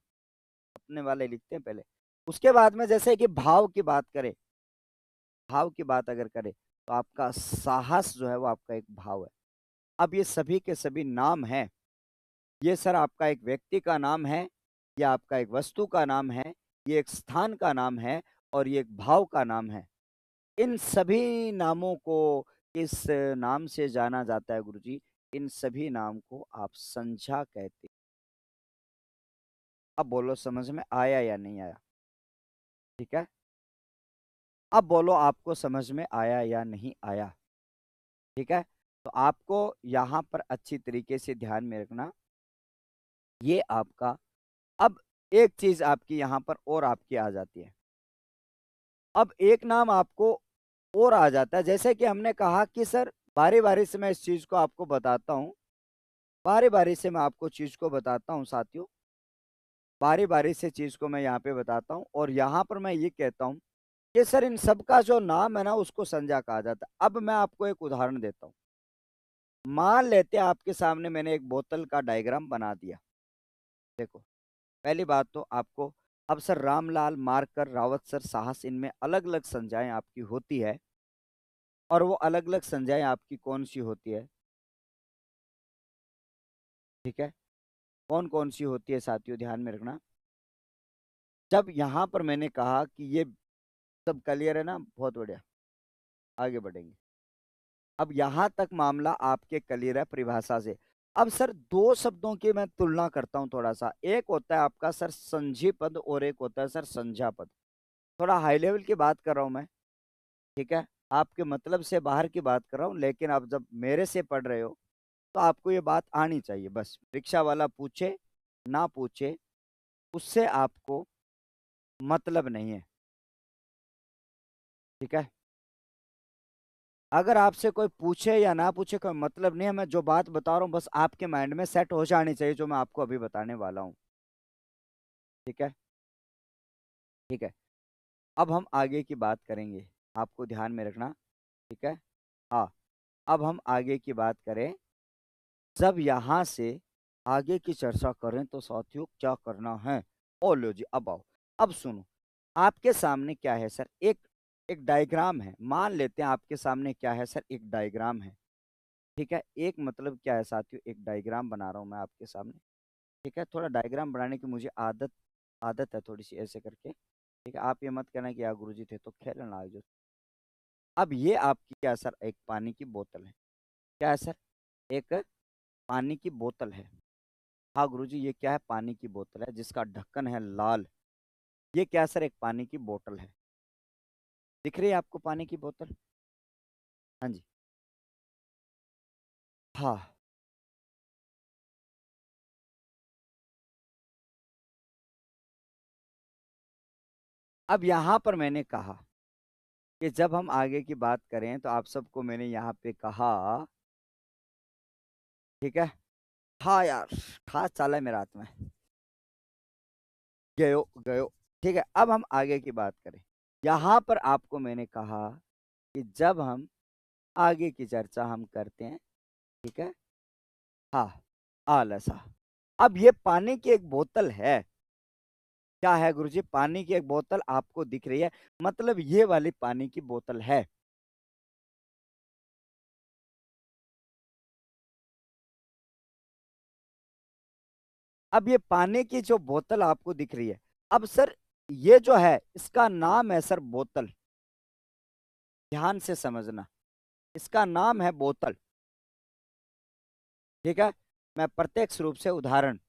अपने वाले लिखते हैं पहले। उसके बाद में जैसे कि भाव की बात करें, भाव की बात अगर करें तो आपका साहस जो है वो आपका एक भाव है। अब ये सभी के सभी नाम हैं। ये सर आपका एक व्यक्ति का नाम है, ये आपका एक वस्तु का नाम है, ये एक स्थान का नाम है, और ये एक भाव का नाम है। इन सभी नामों को किस नाम से जाना जाता है गुरुजी? इन सभी नाम को आप संज्ञा कहते हैं। अब बोलो समझ में आया या नहीं आया? ठीक है? अब बोलो आपको समझ में आया या नहीं आया? ठीक है? तो आपको यहाँ पर अच्छी तरीके से ध्यान में रखना, ये आपका अब एक चीज़ आपकी यहाँ पर और आपकी आ जाती है। अब एक नाम आपको और आ जाता है, जैसे कि हमने कहा कि सर बारी-बारी से मैं इस चीज़ को आपको बताता हूँ, बारी-बारी से मैं आपको चीज़ को बताता हूँ साथियों, बारी-बारी से चीज़ को मैं यहाँ पे बताता हूँ और यहाँ पर मैं ये कहता हूँ कि सर इन सब का जो नाम है ना उसको संज्ञा कहा जाता है। अब मैं आपको एक उदाहरण देता हूँ। मान लेते हैं आपके सामने मैंने एक बोतल का डायग्राम बना दिया। देखो, पहली बात तो आपको अब सर रामलाल, मारकर, रावत सर, साहस इनमें अलग-अलग संज्ञाएँ आपकी होती है और वो अलग-अलग संज्ञाएँ आपकी कौन-सी होती है, ठीक है? कौन-कौन सी होती है साथियों ध्यान में रखना। जब यहाँ पर मैंने कहा कि ये सब क्लियर है ना? बहुत बढ़िया, आगे बढ़ेंगे। अब यहाँ तक मामला आपके क्लियर है परिभाषा से। अब सर 2 शब्दों की मैं तुलना करता हूँ थोड़ा-सा। एक होता है आपका सर संज्ञा पद और एक होता है सर संज्ञा पद। थोड़ा हाई लेवल की बात कर रहा हूँ मैं, ठीक है? आपके मतलब से बाहर की बात कर रहा हूँ, लेकिन आप जब मेरे से पढ़ रहे हो, तो आपको ये बात आनी चाहिए बस। रिक्शा वाला पूछे, ना पूछे, उससे आपको मतलब नहीं है, ठीक है? अगर आपसे कोई पूछे या ना पूछे कोई मतलब नहीं है, मैं जो बात बता रहा हूँ बस आपके माइंड में सेट हो जानी चाहिए जो मैं आपको अभी बताने वाला हूँ, ठीक है? ठीक है। अब हम आगे की बात करेंगे, आपको ध्यान में रखना, ठीक है? हाँ, अब हम आगे की बात करें, जब यहाँ से आगे की चर्चा करें तो साथियों क्या करना है? ओ लो जी, अब आओ, अब सुनो, आपके सामने क्या है सर? एक एक डायग्राम है, मान लेते हैं आपके सामने क्या है सर? एक डायग्राम है। ठीक है? एक मतलब क्या है साथियों, एक डायग्राम बना रहा हूँ मैं आपके सामने, ठीक है? थोड़ा डायग्राम बनाने की मुझे आदत आदत है थोड़ी-सी ऐसे करके, ठीक है? आप ये मत कहना कि यार गुरुजी थे तो खेलना आज। अब ये आपकी क्या है सर, एक पानी की बोतल है। क्या है सर? एक पानी की बोतल है। हाँ गुरुजी, ये क्या है? पानी की बोतल है जिसका ढक्कन है लाल। ये क्या है सर? एक पानी की बोतल है। दिख रही है आपको पानी की बोतल? हाँ जी। हाँ। अब यहाँ पर मैंने कहा कि जब हम आगे की बात करें तो आप सबको मैंने यहाँ पे कहा, ठीक है? हाँ यार, खास चाल है मेरा हाथ में। गयो, गयो। ठीक है, अब हम आगे की बात करें। यहाँ पर आपको मैंने कहा कि जब हम आगे की चर्चा हम करते हैं, ठीक है? हाँ, आलसा। अब ये पानी की एक बोतल है। क्या है गुरुजी? पानी की एक बोतल आपको दिख रही है, मतलब ये वाली पानी की बोतल है। अब ये पानी की जो बोतल आपको दिख रही है, अब सर ये जो है इसका नाम है सर बोतल। ध्यान से समझना, इसका नाम है बोतल, ठीक है? मैं प्रत्यक्ष रूप से उदाहरण,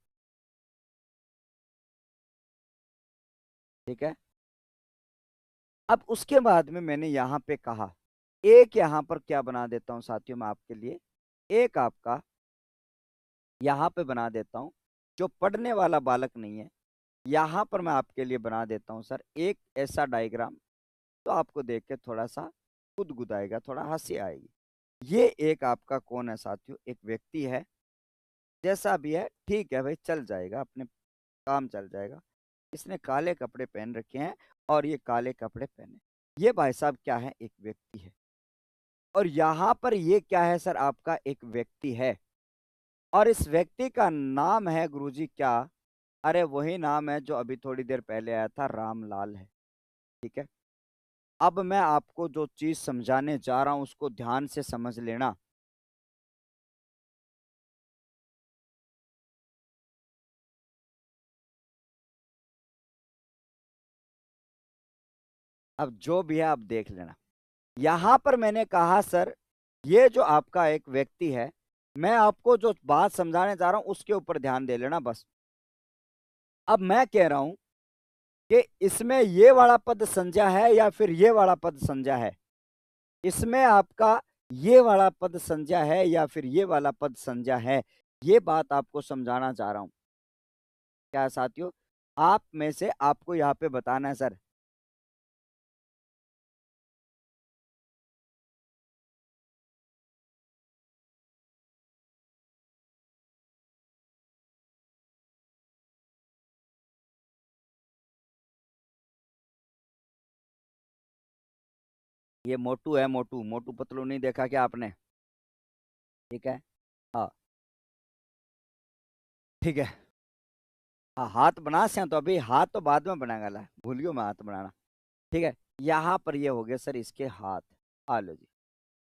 ठीक है? अब उसके बाद में मैंने यहाँ पे कहा, एक यहाँ पर क्या बना देता हूँ साथियों मैं आपके लिए, एक आपका यहाँ पे बना देता हूँ, जो पढ़ने वाला बालक नहीं है, यहाँ पर मैं आपके लिए बना देता हूँ सर एक ऐसा डायग्राम, तो आपको देख के थोड़ा-सा गुदगुदाएगा, थोड़ा हँसी आएगी। ये एक आपका कौन है साथियों? एक व्यक्ति है, जैसा भी है ठीक है भाई चल जाएगा, अपने काम चल जाएगा। इसने काले कपड़े पहन रखे हैं और ये काले कपड़े पहने। ये भाई साहब क्या है? एक व्यक्ति है। और यहाँ पर ये क्या है सर? आपका एक व्यक्ति है और इस व्यक्ति का नाम है गुरुजी क्या? अरे वही नाम है जो अभी थोड़ी देर पहले आया था, रामलाल है, ठीक है? अब मैं आपको जो चीज़ समझाने जा रहा हूँ उसको ध्यान से समझ लेना। अब जो भी है आप देख लेना। यहां पर मैंने कहा सर, ये जो आपका एक व्यक्ति है, मैं आपको जो बात समझाने जा रहा हूं उसके ऊपर ध्यान दे लेना बस। अब मैं कह रहा हूं कि इसमें ये वाला पद संज्ञा है या फिर ये वाला पद संज्ञा है, इसमें आपका ये वाला पद संज्ञा है या फिर ये वाला पद संज्ञा है, ये बात आपको समझाना चाह रहा हूं। क्या साथियों, आप में से आपको यहाँ पे बताना है सर। ये मोटू है, मोटू मोटू पतलू नहीं देखा क्या आपने? ठीक है। हाँ। ठीक है। हाँ, हाथ बना से तो अभी हाथ तो बाद में बनाएगा ला, भूलियो मैं हाथ बनाना। ठीक है। यहाँ पर ये हो गया सर इसके हाथ। आ लो जी।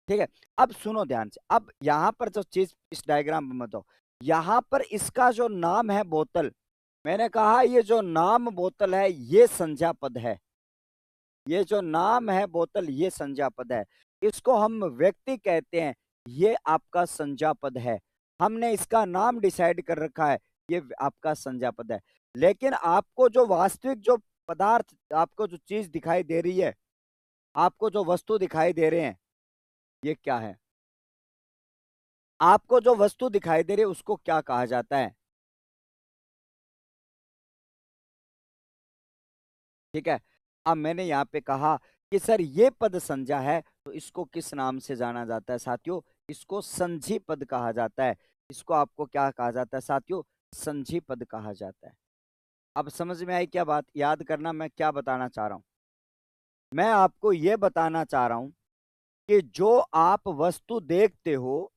ठीक है। अब सुनो ध्यान से, अब यहाँ पर जो चीज इस डायग्राम में मत हो, यहाँ पर इसका जो नाम है बोतल, मैंने कहा ये जो नाम बोतल है ये संज्ञा पद है। ये जो नाम है बोतल ये संज्ञा पद है। इसको हम व्यक्ति कहते हैं, ये आपका संज्ञा पद है। हमने इसका नाम डिसाइड कर रखा है, ये आपका संज्ञा पद है। लेकिन आपको जो वास्तविक जो पदार्थ, आपको जो चीज दिखाई दे रही है, आपको जो वस्तु दिखाई दे रहे हैं, ये क्या है? आपको जो वस्तु दिखाई दे रही है उसको क्या कहा जाता है? ठीक है। अब मैंने यहाँ पे कहा कि सर ये पद संज्ञा है, तो इसको किस नाम से जाना जाता है साथियों? इसको संधि पद कहा जाता है। इसको आपको क्या कहा जाता है साथियों? संधि पद कहा जाता है। अब समझ में आई क्या बात? याद करना मैं क्या बताना चाह रहा हूं। मैं आपको ये बताना चाह रहा हूं कि जो आप वस्तु देखते हो,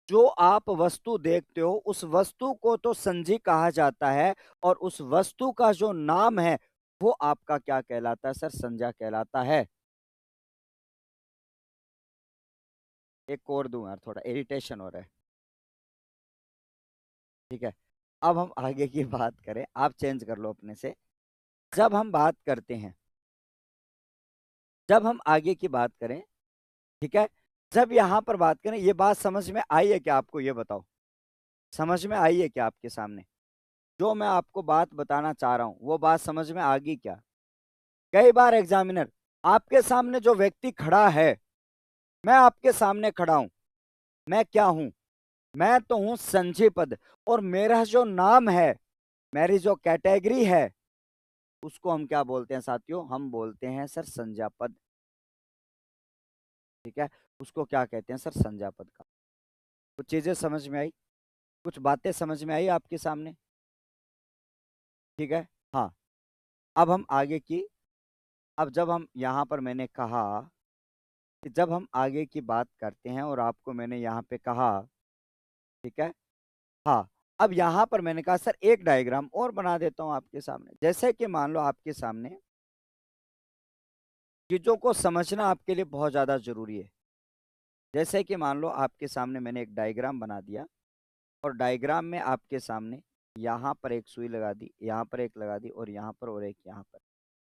जो आप वस्तु देखते हो उस वस्तु को तो संधि कहा जाता है, और उस वस्तु का जो नाम है वो आपका क्या कहलाता है सर? संज्ञा कहलाता है। एक और दूं यार, थोड़ा इरिटेशन हो रहा है। ठीक है। अब हम आगे की बात करें, आप चेंज कर लो अपने से। जब हम बात करते हैं, जब हम आगे की बात करें, ठीक है, जब यहां पर बात करें, ये बात समझ में आई है क्या आपको? ये बताओ, समझ में आई है क्या आपके सामने? जो मैं आपको बात बताना चाह रहा हूं वो बात समझ में आ गई क्या? कई बार एग्जामिनर, आपके सामने जो व्यक्ति खड़ा है, मैं आपके सामने खड़ा हूं, मैं क्या हूं? मैं तो हूं संजय पद, और मेरा जो नाम है, मेरी जो कैटेगरी है, उसको हम क्या बोलते हैं साथियों? हम बोलते हैं सर संज्ञा पद। ठीक है। उसको क्या कहते हैं सर? संज्ञा पद का। कुछ चीजें समझ में आई? कुछ बातें समझ में आई आपके सामने? ठीक है। हाँ। अब हम आगे की, अब जब हम यहाँ पर मैंने कहा कि जब हम आगे की बात करते हैं, और आपको मैंने यहाँ पे कहा, ठीक है, हाँ, अब यहाँ पर मैंने कहा सर एक डायग्राम और बना देता हूँ आपके सामने। जैसे कि मान लो आपके सामने चीजों को समझना आपके लिए बहुत ज्यादा जरूरी है। जैसे कि मान लो आपके सामने मैंने एक डायग्राम बना दिया, और डायग्राम में आपके सामने यहाँ पर एक सुई लगा दी, यहाँ पर एक लगा दी, और यहाँ पर, और एक यहाँ पर,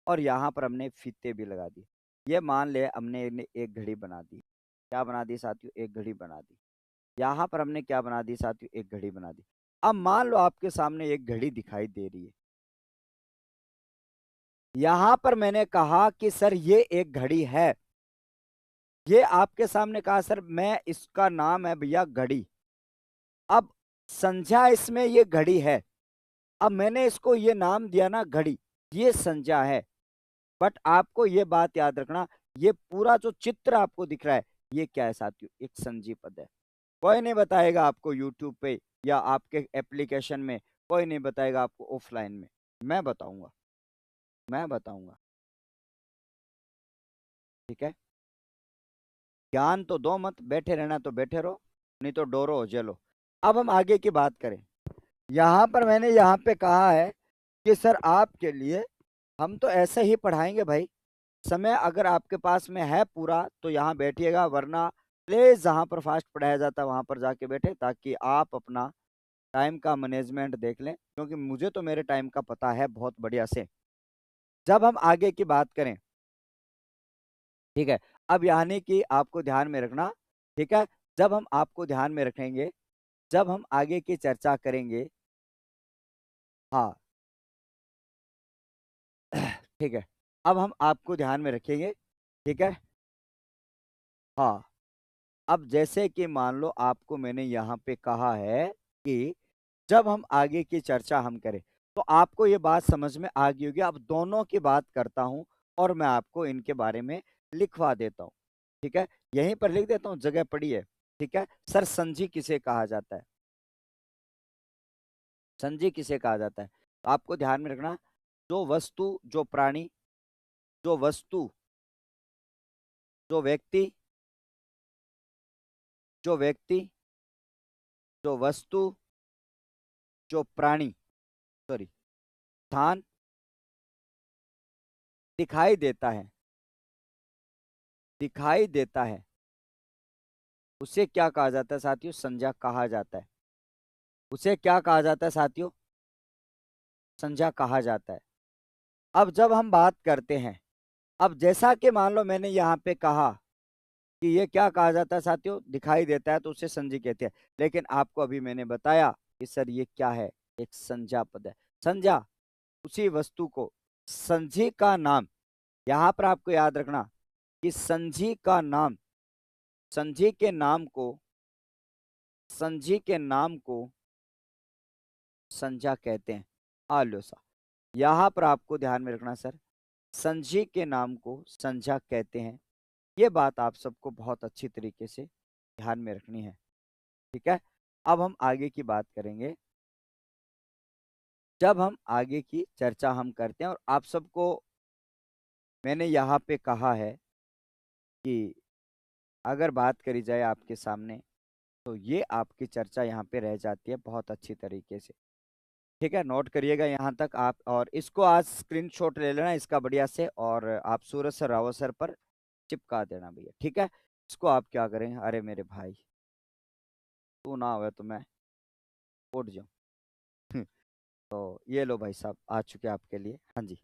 और यहाँ पर हमने फीते भी लगा दिए। ये मान ले हमने एक घड़ी बना दी। क्या बना दी साथियों? एक घड़ी बना दी। यहाँ पर हमने क्या बना दी साथियों? एक घड़ी बना दी। अब मान लो आपके सामने एक घड़ी दिखाई दे रही है। यहाँ पर मैंने कहा कि सर ये एक घड़ी है। ये आपके सामने कहा सर मैं, इसका नाम है भैया घड़ी। अब संज्ञा इसमें ये घड़ी है। अब मैंने इसको ये नाम दिया ना घड़ी, ये संज्ञा है। बट आपको ये बात याद रखना, ये पूरा जो चित्र आपको दिख रहा है, ये क्या है साथियों? एक संजी पद है। कोई नहीं बताएगा आपको यूट्यूब पे या आपके एप्लीकेशन में, कोई नहीं बताएगा आपको ऑफलाइन में। मैं बताऊंगा, मैं बताऊंगा। ठीक है। ज्ञान तो दो मत, बैठे रहना तो बैठे रहो, नहीं तो डोरो हो जेलो। अब हम आगे की बात करें। यहाँ पर मैंने यहाँ पे कहा है कि सर आपके लिए हम तो ऐसे ही पढ़ाएंगे भाई। समय अगर आपके पास में है पूरा तो यहाँ बैठिएगा, वरना प्लीज जहाँ पर फास्ट पढ़ाया जाता है वहां पर जाके बैठे, ताकि आप अपना टाइम का मैनेजमेंट देख लें, क्योंकि मुझे तो मेरे टाइम का पता है बहुत बढ़िया से। जब हम आगे की बात करें, ठीक है, अब यानी कि आपको ध्यान में रखना, ठीक है। जब हम आपको ध्यान में रखेंगे, जब हम आगे की चर्चा करेंगे, हाँ ठीक है, अब हम आपको ध्यान में रखेंगे, ठीक है। हाँ, अब जैसे कि मान लो आपको मैंने यहाँ पे कहा है कि जब हम आगे की चर्चा हम करें, तो आपको ये बात समझ में आ गई होगी। अब दोनों की बात करता हूँ और मैं आपको इनके बारे में लिखवा देता हूँ, ठीक है। यहीं पर लिख देता हूँ, जगह पड़ी है, ठीक है। सर संजी किसे कहा जाता है? संजी किसे कहा जाता है? तो आपको ध्यान में रखना, जो वस्तु, जो प्राणी, जो वस्तु, जो व्यक्ति, जो व्यक्ति, जो वस्तु, जो प्राणी, सॉरी, स्थान दिखाई देता है, दिखाई देता है, उसे क्या कहा जाता है साथियों? संज्ञा कहा जाता है। उसे क्या कहा जाता है साथियों? संज्ञा कहा जाता है। अब जब हम बात करते हैं, अब जैसा कि मान लो मैंने यहाँ पे कहा कि ये क्या कहा जाता है साथियों? दिखाई देता है, तो उसे संज्ञा कहते हैं। लेकिन आपको अभी मैंने बताया कि सर ये क्या है? एक संज्ञा पद है। संज्ञा, उसी वस्तु को, संजी का नाम, यहाँ पर आपको याद रखना कि संजी का नाम, संजी के नाम को, संजी के नाम को संज्ञा कहते हैं। आलो सा, यहाँ पर आपको ध्यान में रखना सर, संजी के नाम को संज्ञा कहते हैं। ये बात आप सबको बहुत अच्छी तरीके से ध्यान में रखनी है, ठीक है। अब हम आगे की बात करेंगे। जब हम आगे की चर्चा हम करते हैं, और आप सबको मैंने यहाँ पे कहा है कि अगर बात करी जाए आपके सामने, तो ये आपकी चर्चा यहाँ पे रह जाती है बहुत अच्छी तरीके से, ठीक है। नोट करिएगा यहाँ तक आप, और इसको आज स्क्रीनशॉट ले लेना इसका बढ़िया से, और आप सूरज सर, रावत सर पर चिपका देना भैया, ठीक है। इसको आप क्या करें, अरे मेरे भाई तू ना हो तो मैं उठ जाऊं तो ये लो भाई साहब, आ चुके आपके लिए, हाँ जी।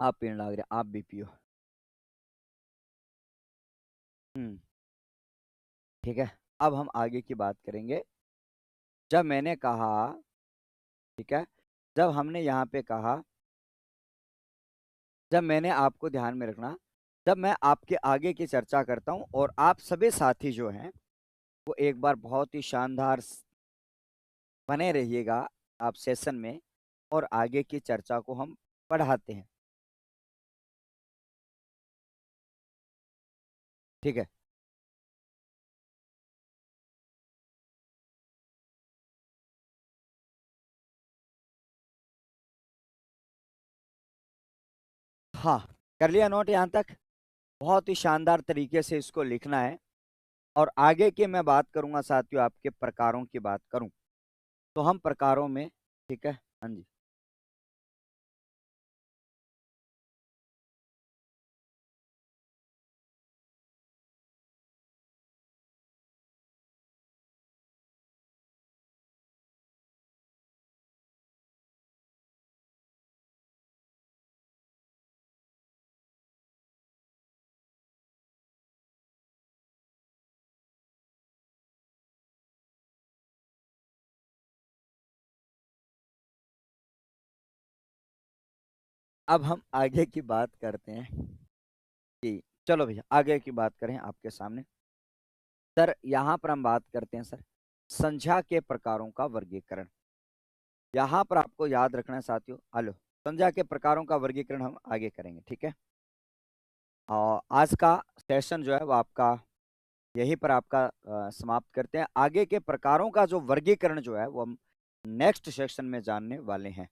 आप पीने लग रहे, आप भी पियो। हम्म, ठीक है। अब हम आगे की बात करेंगे। जब मैंने कहा, ठीक है, जब हमने यहाँ पे कहा, जब मैंने आपको ध्यान में रखना, जब मैं आपके आगे की चर्चा करता हूँ, और आप सभी साथी जो हैं वो एक बार बहुत ही शानदार बने रहिएगा आप सेशन में, और आगे की चर्चा को हम बढ़ाते हैं, ठीक है। हाँ, कर लिया नोट यहाँ तक? बहुत ही शानदार तरीके से इसको लिखना है। और आगे की मैं बात करूंगा साथियों, आपके प्रकारों की बात करूं, तो हम प्रकारों में, ठीक है, हाँ जी। अब हम आगे की बात करते हैं कि, चलो भैया आगे की बात करें आपके सामने। सर यहाँ पर हम बात करते हैं सर, संख्या के प्रकारों का वर्गीकरण। यहाँ पर आपको याद रखना है साथियों, हेलो, संख्या के प्रकारों का वर्गीकरण हम आगे करेंगे, ठीक है। और आज का सेशन जो है वो आपका यहीं पर आपका समाप्त करते हैं। आगे के प्रकारों का जो वर्गीकरण जो है वो हम नेक्स्ट सेक्शन में जानने वाले हैं।